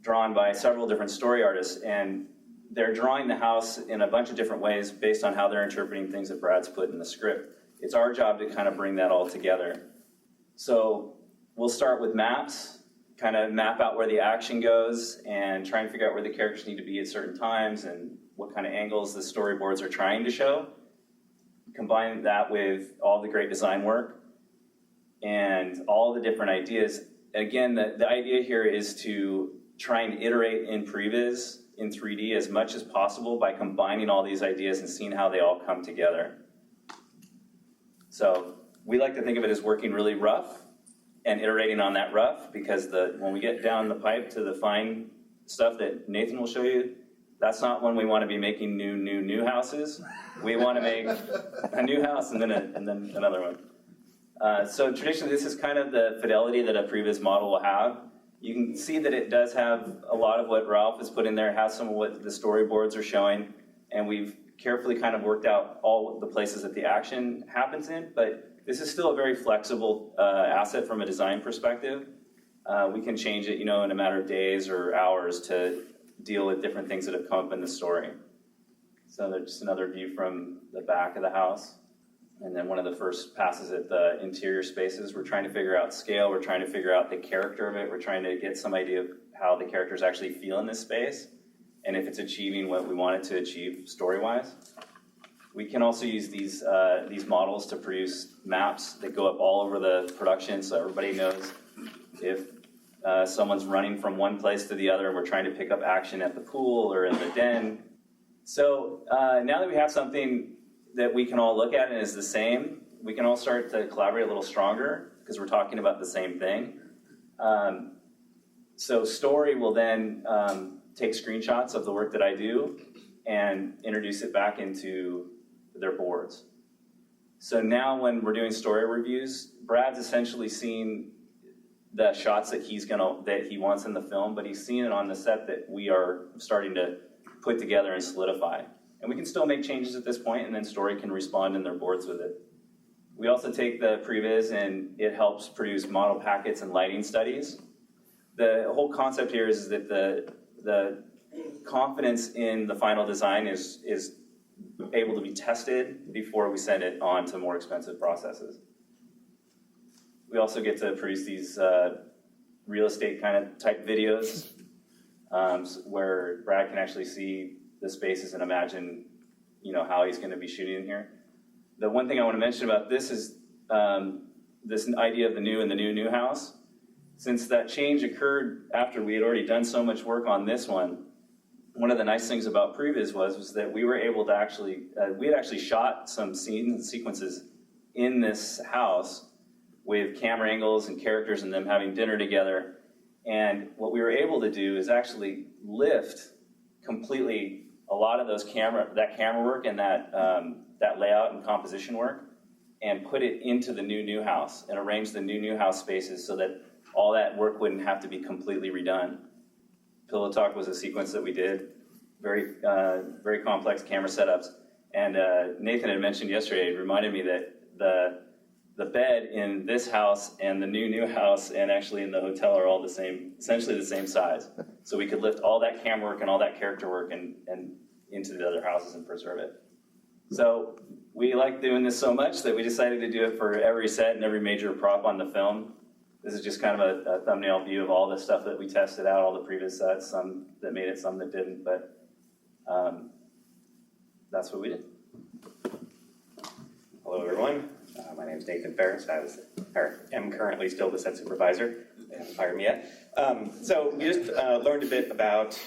drawn by several different story artists, and they're drawing the house in a bunch of different ways based on how they're interpreting things that Brad's put in the script. It's our job to kind of bring that all together. So we'll start with maps, kind of map out where the action goes, and try and figure out where the characters need to be at certain times and what kind of angles the storyboards are trying to show. Combine that with all the great design work and all the different ideas. Again, the idea here is to try and iterate in previs in 3D as much as possible by combining all these ideas and seeing how they all come together. So we like to think of it as working really rough and iterating on that rough, because when we get down the pipe to the fine stuff that Nathan will show you, that's not when we want to be making new houses. We want to make a new house and then another one. So traditionally, this is kind of the fidelity that a previs model will have. You can see that it does have a lot of what Ralph has put in there. It has some of what the storyboards are showing, and we've carefully kind of worked out all the places that the action happens in, but this is still a very flexible asset from a design perspective. We can change it, in a matter of days or hours to deal with different things that have come up in the story. So there's just another view from the back of the house. And then one of the first passes at the interior spaces. We're trying to figure out scale. We're trying to figure out the character of it. We're trying to get some idea of how the characters actually feel in this space and if it's achieving what we want it to achieve story-wise. We can also use these models to produce maps that go up all over the production so everybody knows if someone's running from one place to the other and we're trying to pick up action at the pool or in the den. So now that we have something that we can all look at and is the same, we can all start to collaborate a little stronger because we're talking about the same thing. So Story will then take screenshots of the work that I do and introduce it back into their boards. So now when we're doing story reviews, Brad's essentially seen the shots that he wants in the film, but he's seen it on the set that we are starting to put together and solidify. And we can still make changes at this point, and then Story can respond in their boards with it. We also take the previs, and it helps produce model packets and lighting studies. The whole concept here is that the confidence in the final design is able to be tested before we send it on to more expensive processes. We also get to produce these real estate kind of type videos where Brad can actually see the spaces and imagine, how he's going to be shooting in here. The one thing I want to mention about this is this idea of the new and the new house. Since that change occurred after we had already done so much work on this one of the nice things about Previs was that we were able to we had actually shot some scenes and sequences in this house with camera angles and characters and them having dinner together. And what we were able to do is actually lift completely a lot of that camera work and that layout and composition work and put it into the new house and arrange the new house spaces so that all that work wouldn't have to be completely redone. Pillow Talk was a sequence that we did, very complex camera setups. And Nathan had mentioned yesterday, it reminded me that the bed in this house and the new house and actually in the hotel are all the same, essentially the same size. So we could lift all that camera work and all that character work and into the other houses and preserve it. So we like doing this so much that we decided to do it for every set and every major prop on the film. This is just kind of a thumbnail view of all the stuff that we tested out, all the previous sets, some that made it, some that didn't, but that's what we did. Hello, everyone. My name is Nathan Farris. I'm currently still the set supervisor. They haven't fired me yet. So we just learned a bit about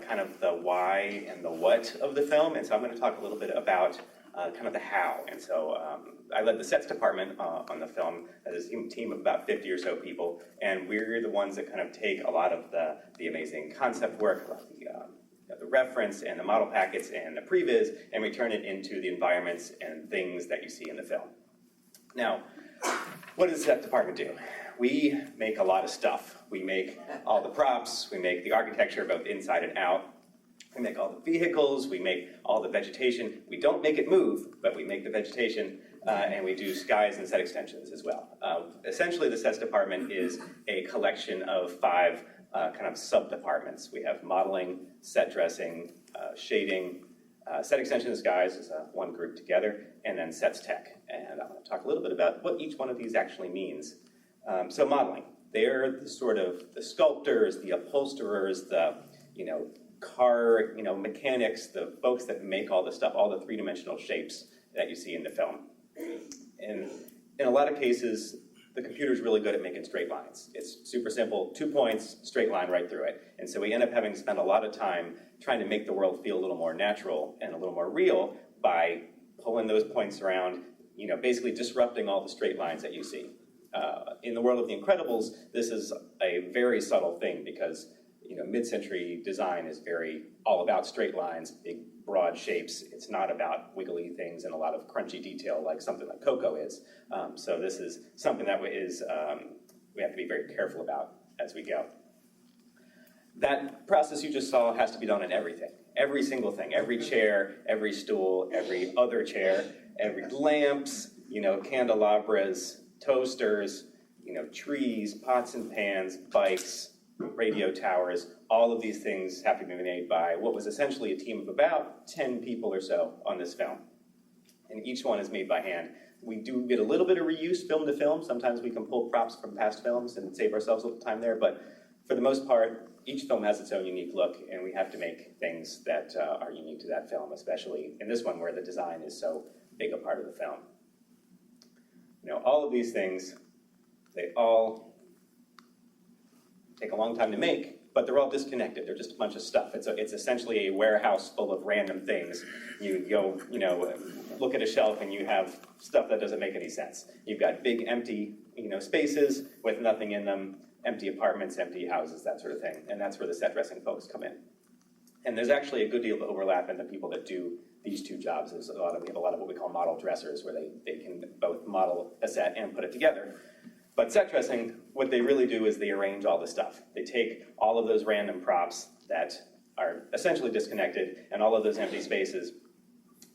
kind of the why and the what of the film, and so I'm going to talk a little bit about kind of the how. And so I led the sets department on the film as a team of about 50 or so people, and we're the ones that kind of take a lot of the amazing concept work, like the reference and the model packets and the previs, and we turn it into the environments and things that you see in the film. Now, what does the set department do? We make a lot of stuff. We make all the props, we make the architecture both inside and out, we make all the vehicles, we make all the vegetation. We don't make it move, but we make the vegetation, and we do skies and set extensions as well. Essentially, the sets department is a collection of 5 kind of sub-departments. We have modeling, set dressing, shading, set extensions, skies is one group together, and then sets tech. And I'm going to talk a little bit about what each one of these actually means. So modeling, they're the sort of the sculptors, the upholsterers, the car mechanics, the folks that make all the stuff, all the 3-dimensional shapes that you see in the film. And in a lot of cases, the computer's really good at making straight lines. It's super simple, 2 points, straight line right through it. And so we end up having to spend a lot of time trying to make the world feel a little more natural and a little more real by pulling those points around, basically disrupting all the straight lines that you see. In the world of The Incredibles, this is a very subtle thing because mid-century design is very all about straight lines, big, broad shapes. It's not about wiggly things and a lot of crunchy detail like something like Coco is. So this is something that is we have to be very careful about as we go. That process you just saw has to be done in everything. Every single thing, every chair, every stool, every other chair, every lamps, candelabras, toasters, trees, pots and pans, bikes, radio towers, all of these things have to be made by what was essentially a team of about 10 people or so on this film. And each one is made by hand. We do get a little bit of reuse film to film. Sometimes we can pull props from past films and save ourselves a little time there, but for the most part, each film has its own unique look, and we have to make things that are unique to that film, especially in this one where the design is so big a part of the film. All of these things, they all take a long time to make, but they're all disconnected. They're just a bunch of stuff. It's essentially a warehouse full of random things. You go, look at a shelf and you have stuff that doesn't make any sense. You've got big empty, spaces with nothing in them, empty apartments, empty houses, that sort of thing. And that's where the set dressing folks come in. And there's actually a good deal of overlap in the people that do these two jobs. We have a lot of what we call model dressers, where they can both model a set and put it together. But set dressing, what they really do is they arrange all the stuff. They take all of those random props that are essentially disconnected and all of those empty spaces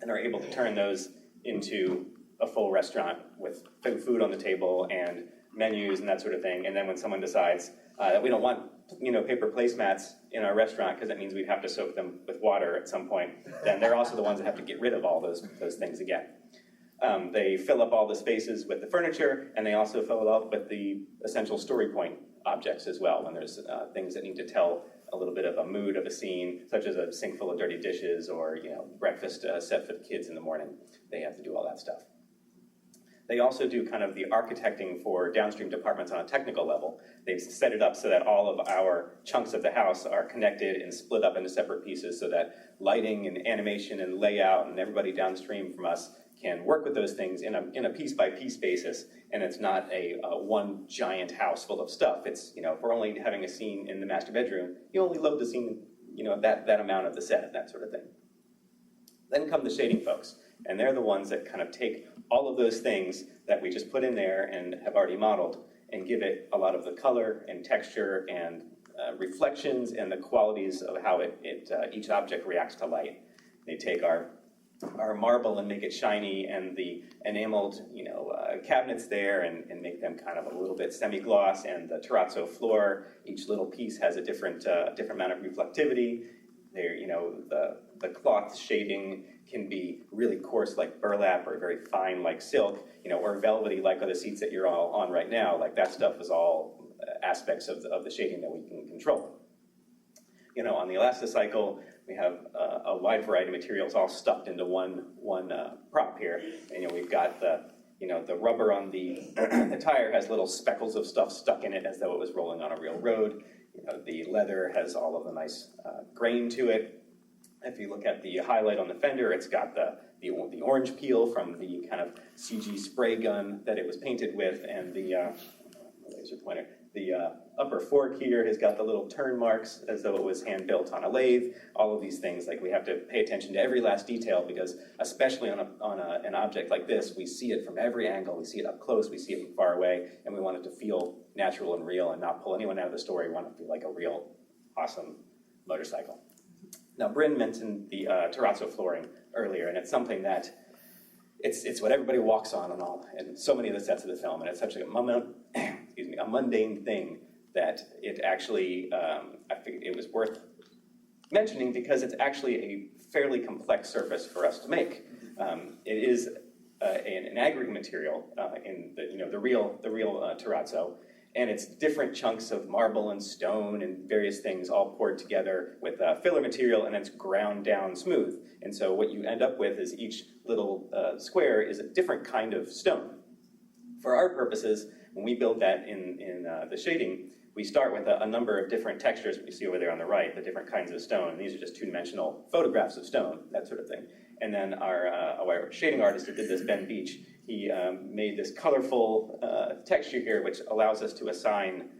and are able to turn those into a full restaurant with food on the table and menus and that sort of thing. And then when someone decides that we don't want paper placemats in our restaurant because that means we'd have to soak them with water at some point, then they're also the ones that have to get rid of all those things again. They fill up all the spaces with the furniture, and they also fill it up with the essential story point objects as well, when there's things that need to tell a little bit of a mood of a scene, such as a sink full of dirty dishes or breakfast set for the kids in the morning. They have to do all that stuff. They also do kind of the architecting for downstream departments on a technical level. They've set it up so that all of our chunks of the house are connected and split up into separate pieces so that lighting and animation and layout and everybody downstream from us can work with those things in a piece-by-piece basis, and it's not a one giant house full of stuff. It's, if we're only having a scene in the master bedroom, you only load the scene, that amount of the set, that sort of thing. Then come the shading folks, and they're the ones that kind of take all of those things that we just put in there and have already modeled and give it a lot of the color and texture and reflections and the qualities of how each object reacts to light. They take our marble and make it shiny, and the enameled, cabinets there and make them kind of a little bit semi-gloss, and the terrazzo floor, each little piece has a different amount of reflectivity. There, the cloth shading can be really coarse like burlap or very fine like silk, or velvety like the seats that you're all on right now. Like that stuff is all aspects of the shading that we can control. On the elastocycle, we have a wide variety of materials all stuffed into one prop here. And we've got the rubber on the the tire has little speckles of stuff stuck in it as though it was rolling on a real road. The leather has all of the nice grain to it. If you look at the highlight on the fender, it's got the orange peel from the kind of CG spray gun that it was painted with, and the laser pointer. The upper fork here has got the little turn marks as though it was hand-built on a lathe. All of these things, we have to pay attention to every last detail because, especially on an object like this, we see it from every angle. We see it up close, we see it from far away, and we want it to feel natural and real and not pull anyone out of the story. We want it to be like a real, awesome motorcycle. Now, Bryn mentioned the terrazzo flooring earlier, and it's something that it's what everybody walks on and so many of the sets of the film, and it's such a mundane thing that it actually, I figured it was worth mentioning because it's actually a fairly complex surface for us to make. It is an aggregate material in the real terrazzo, and it's different chunks of marble and stone and various things all poured together with filler material, and it's ground down smooth. And so what you end up with is each little square is a different kind of stone. For our purposes, when we build that in the shading, we start with a number of different textures that you see over there on the right, the different kinds of stone. And these are just two-dimensional photographs of stone, that sort of thing. And then our shading artist who did this, Ben Beach, he made this colorful texture here, which allows us to assign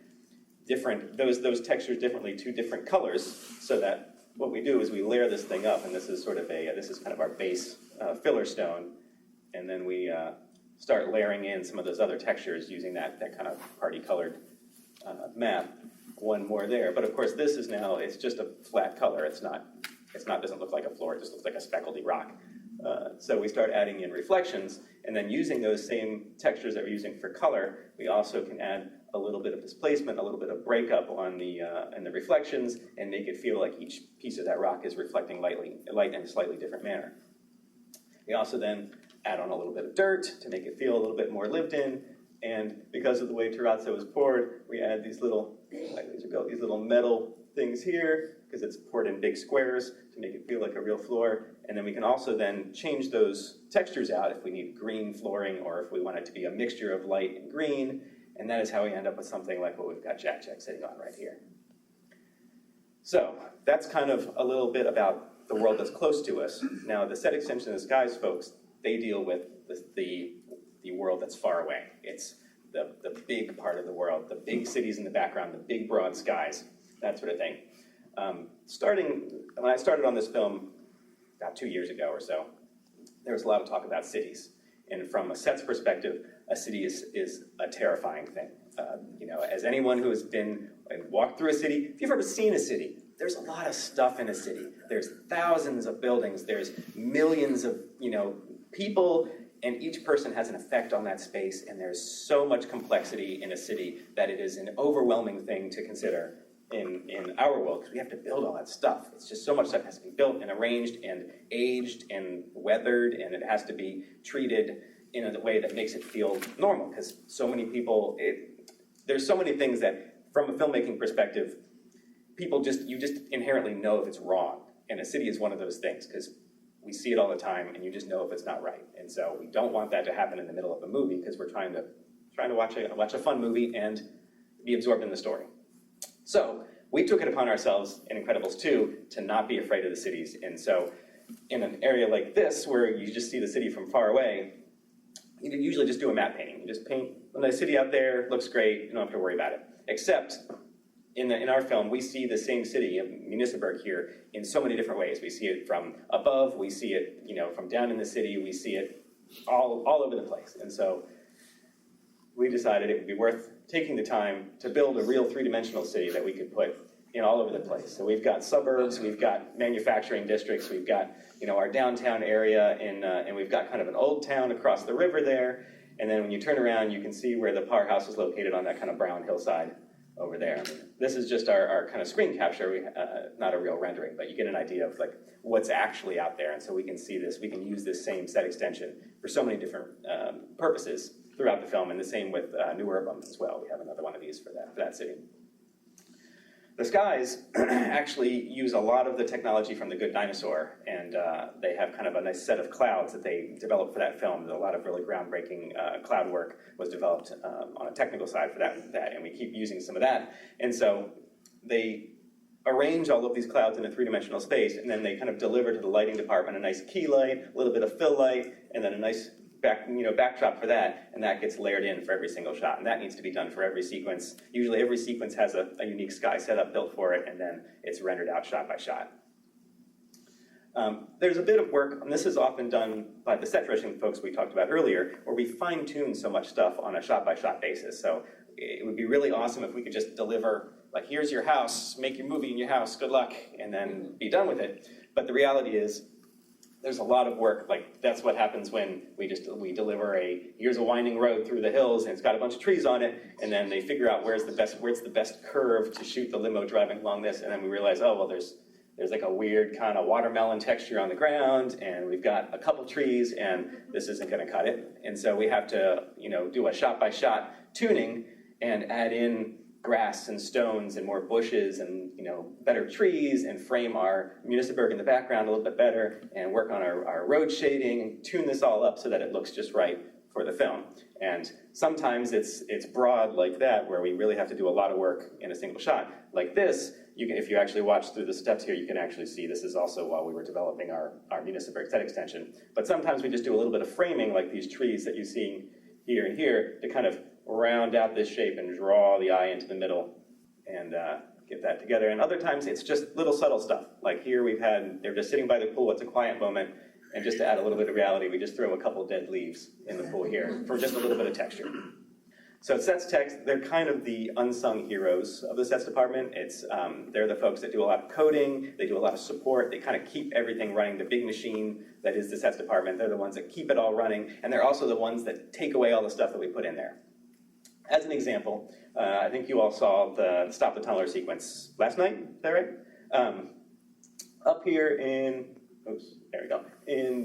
those textures differently to different colors, so that what we do is we layer this thing up, and this is kind of our base filler stone, and then we start layering in some of those other textures using that kind of party-colored map. One more there, but of course this is now, it's just a flat color. Doesn't look like a floor, it just looks like a speckledy rock. So we start adding in reflections, and then using those same textures that we're using for color, we also can add a little bit of displacement, a little bit of breakup on the reflections, and make it feel like each piece of that rock is reflecting light in a slightly different manner. We also then add on a little bit of dirt to make it feel a little bit more lived in, and because of the way terrazzo is poured, we add these little metal things here, because it's poured in big squares to make it feel like a real floor. And then we can also then change those textures out if we need green flooring or if we want it to be a mixture of light and green. And that is how we end up with something like what we've got Jack sitting on right here. So that's kind of a little bit about the world that's close to us. Now, the set extension and disguise folks, they deal with the world that's far away. It's the big part of the world, the big cities in the background, the big broad skies, that sort of thing. When I started on this film about 2 years ago or so, there was a lot of talk about cities. And from a set's perspective, a city is a terrifying thing. As anyone who has been and walked through a city, if you've ever seen a city, there's a lot of stuff in a city. There's thousands of buildings, there's millions of people, and each person has an effect on that space, and there's so much complexity in a city that it is an overwhelming thing to consider in our world, because we have to build all that stuff. It's just so much stuff has to be built and arranged and aged and weathered, and it has to be treated in a way that makes it feel normal, because so many people, there's so many things that, from a filmmaking perspective, you just inherently know if it's wrong. And a city is one of those things, because we see it all the time, and you just know if it's not right. And so we don't want that to happen in the middle of a movie, because we're trying to watch a fun movie and be absorbed in the story. So we took it upon ourselves in Incredibles 2 to not be afraid of the cities. And so in an area like this, where you just see the city from far away, you can usually just do a matte painting. You just paint the city out there, looks great, you don't have to worry about it. Except in our film, we see the same city of Munisipburg here in so many different ways. We see it from above, we see it from down in the city, we see it all over the place. And so we decided it would be worth taking the time to build a real three-dimensional city that we could put in all over the place. So we've got suburbs, we've got manufacturing districts, we've got our downtown area, and we've got kind of an old town across the river there. And then when you turn around, you can see where the powerhouse is located on that kind of brown hillside over there. This is just our kind of screen capture, not a real rendering, but you get an idea of what's actually out there. And so we can see this, we can use this same set extension for so many different purposes throughout the film, and the same with New Urbum as well. We have another one of these for that city. The skies actually use a lot of the technology from The Good Dinosaur, and they have kind of a nice set of clouds that they developed for that film. A lot of really groundbreaking cloud work was developed on a technical side for that, and we keep using some of that. And so they arrange all of these clouds in a three-dimensional space, and then they kind of deliver to the lighting department a nice key light, a little bit of fill light, and then a nice backdrop for that, and that gets layered in for every single shot, and that needs to be done for every sequence. Usually every sequence has a unique sky setup built for it, and then it's rendered out shot by shot. There's a bit of work, and this is often done by the set dressing folks we talked about earlier, where we fine-tune so much stuff on a shot-by-shot basis. So it would be really awesome if we could just deliver, here's your house, make your movie in your house, good luck, and then be done with it. But the reality is, there's a lot of work. That's what happens when we deliver here's a winding road through the hills, and it's got a bunch of trees on it, and then they figure out where's the best curve to shoot the limo driving along this, and then we realize, there's a weird kind of watermelon texture on the ground, and we've got a couple trees, and this isn't going to cut it. And so we have to do a shot-by-shot tuning and add in grass and stones and more bushes and better trees, and frame our Munisipburg in the background a little bit better, and work on our road shading and tune this all up so that it looks just right for the film. And sometimes it's broad like that, where we really have to do a lot of work in a single shot. Like this, if you actually watch through the steps here, you can actually see this is also while we were developing our Munisipburg set extension. But sometimes we just do a little bit of framing, like these trees that you're seeing here and here, to kind of round out this shape and draw the eye into the middle and get that together. And other times it's just little subtle stuff. Like here they're just sitting by the pool, it's a quiet moment, and just to add a little bit of reality, we just throw a couple dead leaves in the pool here for just a little bit of texture. So sets tech, they're kind of the unsung heroes of the sets department. They're the folks that do a lot of coding, they do a lot of support, they kind of keep everything running, the big machine that is the sets department. They're the ones that keep it all running, and they're also the ones that take away all the stuff that we put in there. As an example, I think you all saw the Stop the Tunneler sequence last night, is that right? Up here in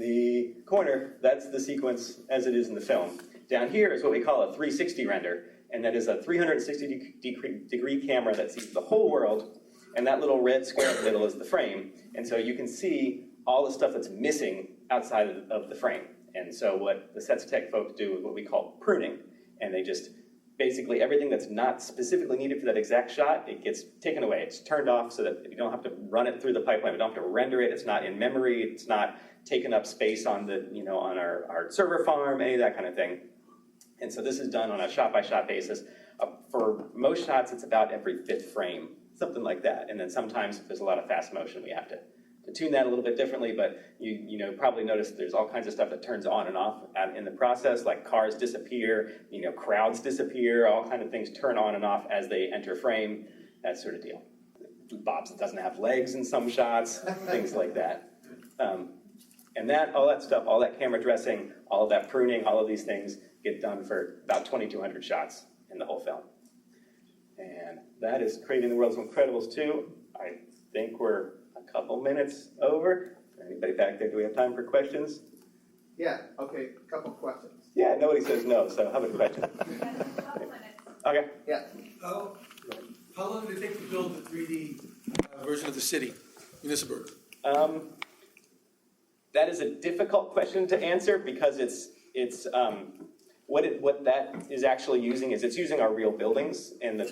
the corner, that's the sequence as it is in the film. Down here is what we call a 360 render, and that is a 360-degree camera that sees the whole world, and that little red square in the middle is the frame. And so you can see all the stuff that's missing outside of the frame. And so what the sets tech folks do is what we call pruning, and they just basically everything that's not specifically needed for that exact shot, it gets taken away. It's turned off so that you don't have to run it through the pipeline. We don't have to render it. It's not in memory. It's not taking up space on the, on our server farm, any of that kind of thing. And so this is done on a shot-by-shot basis. For most shots, it's about every 5th frame, something like that. And then sometimes if there's a lot of fast motion, we have to tune that a little bit differently, but you probably noticed there's all kinds of stuff that turns on and off in the process, like cars disappear, crowds disappear, all kinds of things turn on and off as they enter frame, that sort of deal. Bob's doesn't have legs in some shots, things like that. And all that stuff, all that camera dressing, all of that pruning, all of these things get done for about 2,200 shots in the whole film. And that is Creating the World's Incredibles 2. I think we're a couple minutes over. Anybody back there, do we have time for questions? Yeah, okay, a couple questions. Yeah, nobody says no, so how about a question? Okay. Yeah. How long did it take to build the 3D version of the city, Municipal? That is a difficult question to answer because what that is actually using is it's using our real buildings, and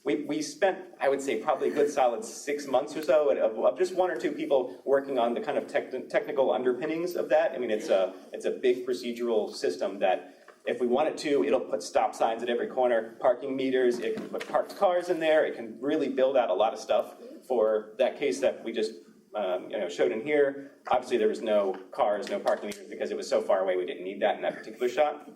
we spent, I would say, probably a good solid 6 months or so of just 1 or 2 people working on the kind of technical underpinnings of that. I mean, it's a big procedural system that if we want it to, it'll put stop signs at every corner, parking meters, it can put parked cars in there, it can really build out a lot of stuff for that case that we just showed in here. Obviously there was no cars, no parking meters because it was so far away we didn't need that in that particular shot.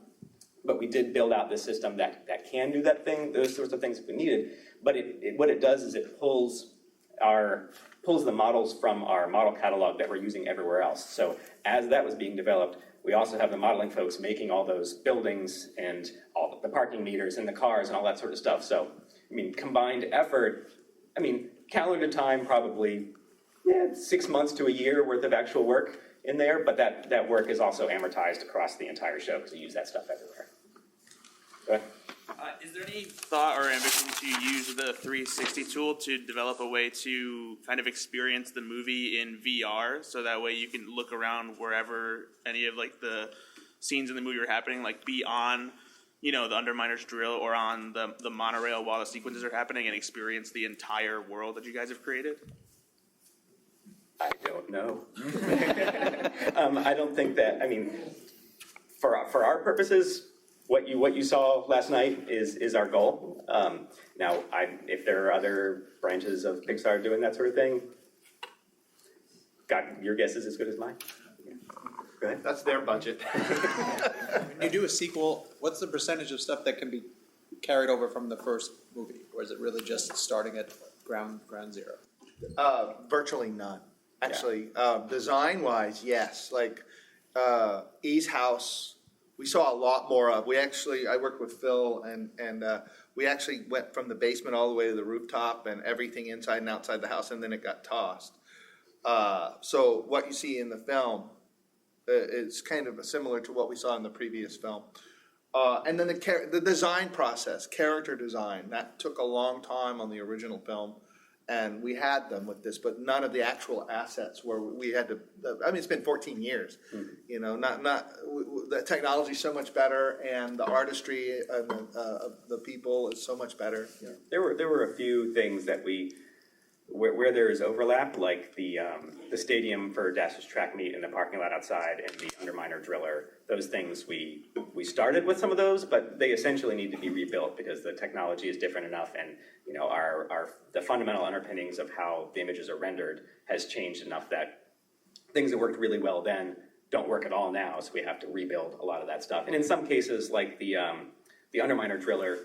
But we did build out this system that can do that thing, those sorts of things if we needed. But what it does is it pulls the models from our model catalog that we're using everywhere else. So as that was being developed, we also have the modeling folks making all those buildings and all the parking meters and the cars and all that sort of stuff. So, combined effort, calendar time probably 6 months to a year worth of actual work in there, but that work is also amortized across the entire show because we use that stuff everywhere. Go ahead. Is there any thought or ambition to use the 360 tool to develop a way to kind of experience the movie in VR, so that way you can look around wherever any of the scenes in the movie are happening, be on the Underminer's drill or on the monorail while the sequences are happening and experience the entire world that you guys have created? I don't know. I don't think that, for our purposes, what you saw last night is our goal. Now, if there are other branches of Pixar doing that sort of thing, your guess is as good as mine. Go ahead. That's their budget. When you do a sequel, what's the percentage of stuff that can be carried over from the first movie? Or is it really just starting at ground zero? Virtually none. Actually, design-wise, yes. E's house, we saw a lot more of. I worked with Phil, and we actually went from the basement all the way to the rooftop and everything inside and outside the house, and then it got tossed. So what you see in the film is kind of similar to what we saw in the previous film. And then the design process, character design, that took a long time on the original film. And we had them with this, but none of the actual assets where we had to. It's been 14 years. The technology is so much better, and the artistry of the people is so much better. Yeah. There were a few things that where there is overlap, like the stadium for Dasher's track meet and the parking lot outside and the Underminer driller. Those things we started with some of those, but they essentially need to be rebuilt because the technology is different enough, and the fundamental underpinnings of how the images are rendered has changed enough that things that worked really well then don't work at all now. So we have to rebuild a lot of that stuff. And in some cases, like the Underminer driller,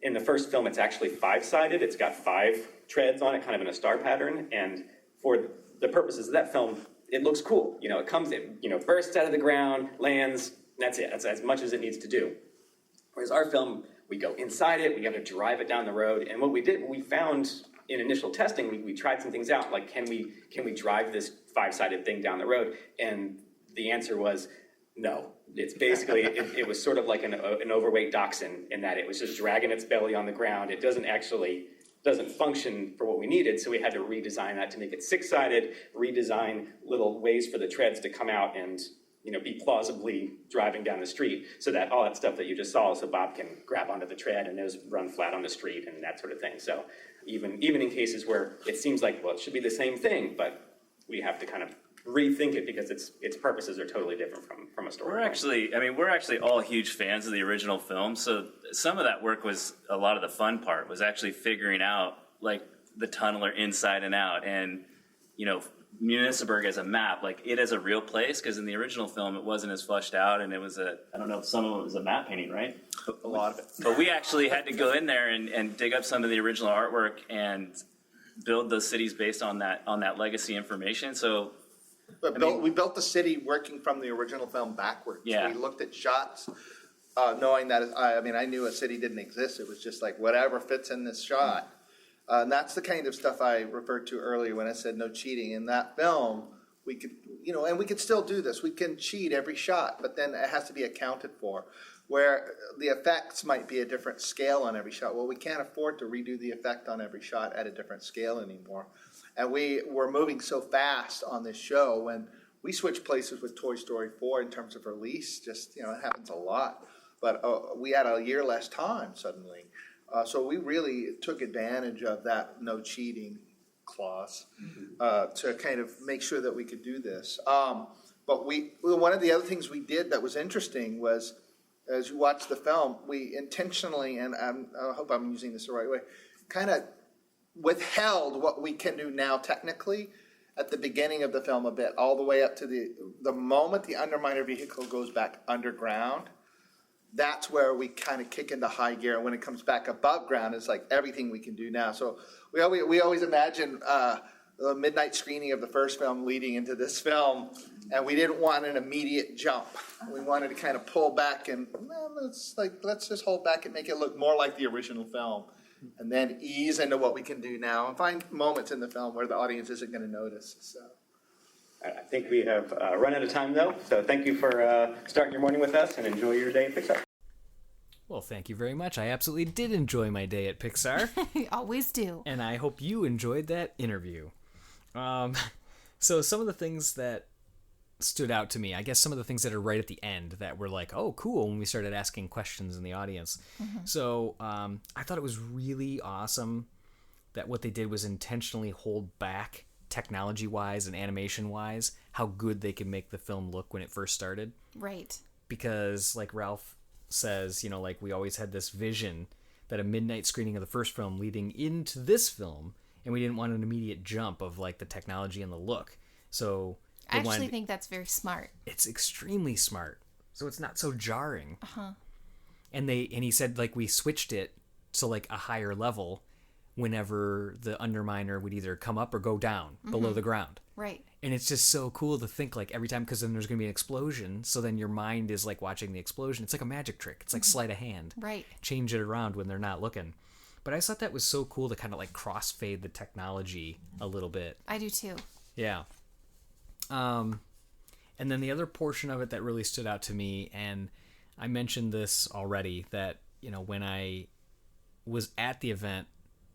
in the first film, it's actually 5-sided. It's got 5 treads on it, kind of in a star pattern. And for the purposes of that film, it looks cool. It comes in, bursts out of the ground, lands, that's it. That's as much as it needs to do. Whereas our film, we go inside it, we have to drive it down the road. And what we found in initial testing, we tried some things out, like can we drive this 5-sided thing down the road? And the answer was no. It's basically, it was sort of like an overweight dachshund in that it was just dragging its belly on the ground. It doesn't function for what we needed, so we had to redesign that to make it 6-sided, redesign little ways for the treads to come out and be plausibly driving down the street, so that all that stuff that you just saw, so Bob can grab onto the tread and nose run flat on the street and that sort of thing. So even in cases where it seems like, well, it should be the same thing, but we have to kind of rethink it because its purposes are totally different from a story. We're actually all huge fans of the original film, so some of that work was, a lot of the fun part was actually figuring out like the tunneler inside and out, and Munisburg as a map, like it as a real place, because in the original film it wasn't as fleshed out, and it was I don't know if some of it was a matte painting, right? A lot of it. But we actually had to go in there and dig up some of the original artwork and build those cities based on that legacy information. So we built the city working from the original film backwards. Yeah. We looked at shots, knowing that, I knew a city didn't exist. It was just like whatever fits in this shot. And that's the kind of stuff I referred to earlier when I said no cheating. In that film, we could, and we could still do this. We can cheat every shot, but then it has to be accounted for. Where the effects might be a different scale on every shot. Well, we can't afford to redo the effect on every shot at a different scale anymore. And we were moving so fast on this show when we switched places with Toy Story 4 in terms of release. Just, it happens a lot. But we had a year less time suddenly. So we really took advantage of that no cheating clause to kind of make sure that we could do this. But one of the other things we did that was interesting was, as you watch the film, we intentionally, and I hope I'm using this the right way, kind of withheld what we can do now technically at the beginning of the film a bit, all the way up to the moment the Underminer vehicle goes back underground. That's where we kind of kick into high gear. When it comes back above ground, it's like everything we can do now. So we always imagine the midnight screening of the first film leading into this film, and we didn't want an immediate jump. We wanted to kind of pull back and let's just hold back and make it look more like the original film, and then ease into what we can do now and find moments in the film where the audience isn't going to notice. So. I think we have run out of time, though, so thank you for starting your morning with us, and enjoy your day at Pixar. Well, thank you very much. I absolutely did enjoy my day at Pixar. You always do. And I hope you enjoyed that interview. So some of the things that stood out to me, I guess some of the things that are right at the end that were like, oh, cool, when we started asking questions in the audience. Mm-hmm. So I thought it was really awesome that what they did was intentionally hold back technology-wise and animation-wise how good they could make the film look when it first started. Right. Because, like Ralph says, like we always had this vision that a midnight screening of the first film leading into this film, and we didn't want an immediate jump of like the technology and the look. So I actually think that's very smart. It's extremely smart. So it's not so jarring. Uh-huh. And he said like we switched it to like a higher level whenever the Underminer would either come up or go down below the ground. Right. And it's just so cool to think like every time, because then there's going to be an explosion. So then your mind is like watching the explosion. It's like a magic trick. It's like sleight of hand. Right. Change it around when they're not looking. But I thought that was so cool to kind of like crossfade the technology a little bit. I do too. Yeah. And then the other portion of it that really stood out to me, and I mentioned this already, that, when I was at the event,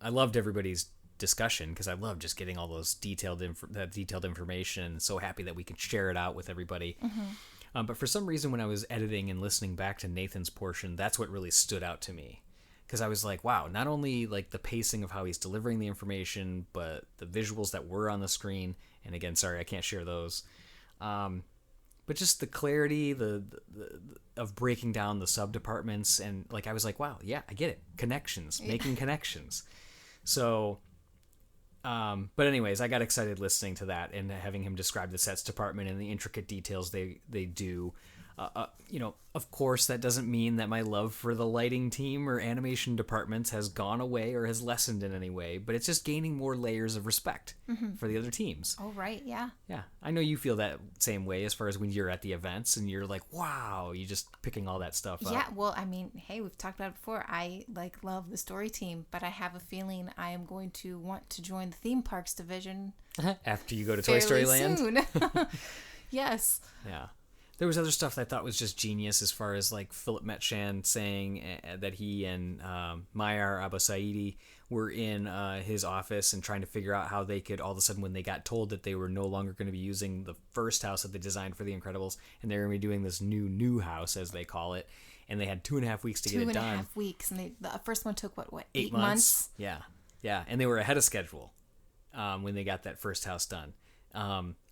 I loved everybody's discussion because I love just getting all those detailed information, and so happy that we could share it out with everybody. Mm-hmm. But for some reason, when I was editing and listening back to Nathan's portion, that's what really stood out to me. Because I was like, wow, not only like the pacing of how he's delivering the information, but the visuals that were on the screen. And again, sorry, I can't share those. But just the clarity, the of breaking down the sub-departments. And like, I was like, wow, yeah, I get it. Connections, making connections. So, but anyways, I got excited listening to that and having him describe the sets department and the intricate details they do. Of course, that doesn't mean that my love for the lighting team or animation departments has gone away or has lessened in any way, but it's just gaining more layers of respect for the other teams. Oh, right, yeah. Yeah, I know you feel that same way as far as when you're at the events and you're like, wow, you're just picking all that stuff up. Yeah, well, I mean, hey, we've talked about it before. I love the story team, but I have a feeling I am going to want to join the theme parks division after you go to Toy Story Land. Soon. Yes. Yeah. there was other stuff that I thought was just genius, as far as like Philip Metschan saying that he and Mayar Abasaidi were in his office and trying to figure out how they could, all of a sudden when they got told that they were no longer going to be using the first house that they designed for The Incredibles, and they were going to be doing this new house, as they call it, and they had 2.5 weeks to get it done. 2.5 weeks, and the first one took what 8 months? Yeah, and they were ahead of schedule when they got that first house done.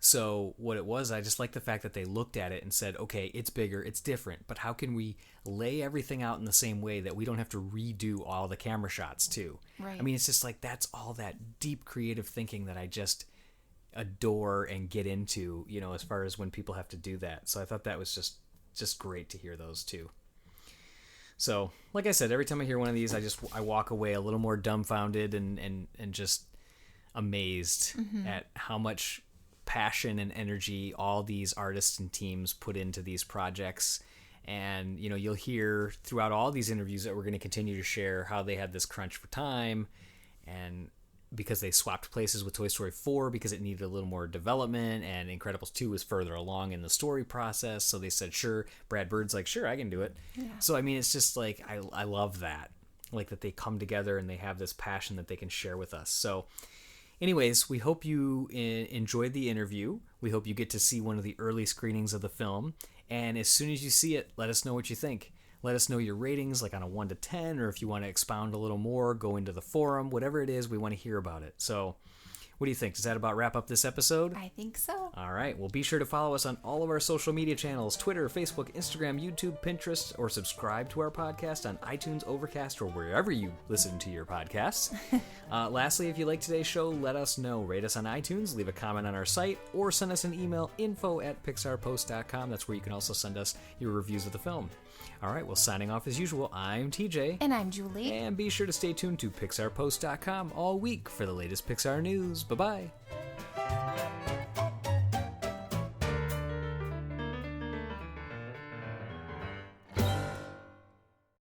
So what it was, I just like the fact that they looked at it and said, okay, it's bigger, it's different, but how can we lay everything out in the same way that we don't have to redo all the camera shots too? Right. I mean, it's just like, that's all that deep creative thinking that I just adore and get into, you know, as far as when people have to do that. So I thought that was just great to hear those too. So, like I said, every time I hear one of these, I walk away a little more dumbfounded and just amazed at how much passion and energy all these artists and teams put into these projects. And, you know, you'll hear throughout all these interviews that we're going to continue to share how they had this crunch for time, and because they swapped places with Toy Story 4 because it needed a little more development, and Incredibles 2 was further along in the story process, so they said, sure. Brad Bird's like, sure, I can do it. Yeah. So, I mean, it's just like, I love that. Like, that they come together and they have this passion that they can share with us. So, anyways, we hope you enjoyed the interview. We hope you get to see one of the early screenings of the film. And as soon as you see it, let us know what you think. Let us know your ratings, like on a 1 to 10, or if you want to expound a little more, go into the forum. Whatever it is, we want to hear about it. So, what do you think? Does that about wrap up this episode? I think so. All right. Well, be sure to follow us on all of our social media channels, Twitter, Facebook, Instagram, YouTube, Pinterest, or subscribe to our podcast on iTunes, Overcast, or wherever you listen to your podcasts. Lastly, if you like today's show, let us know. Rate us on iTunes, leave a comment on our site, or send us an email, info@pixarpost.com. That's where you can also send us your reviews of the film. All right, well, signing off as usual, I'm TJ. And I'm Julie. And be sure to stay tuned to PixarPost.com all week for the latest Pixar news. Bye-bye.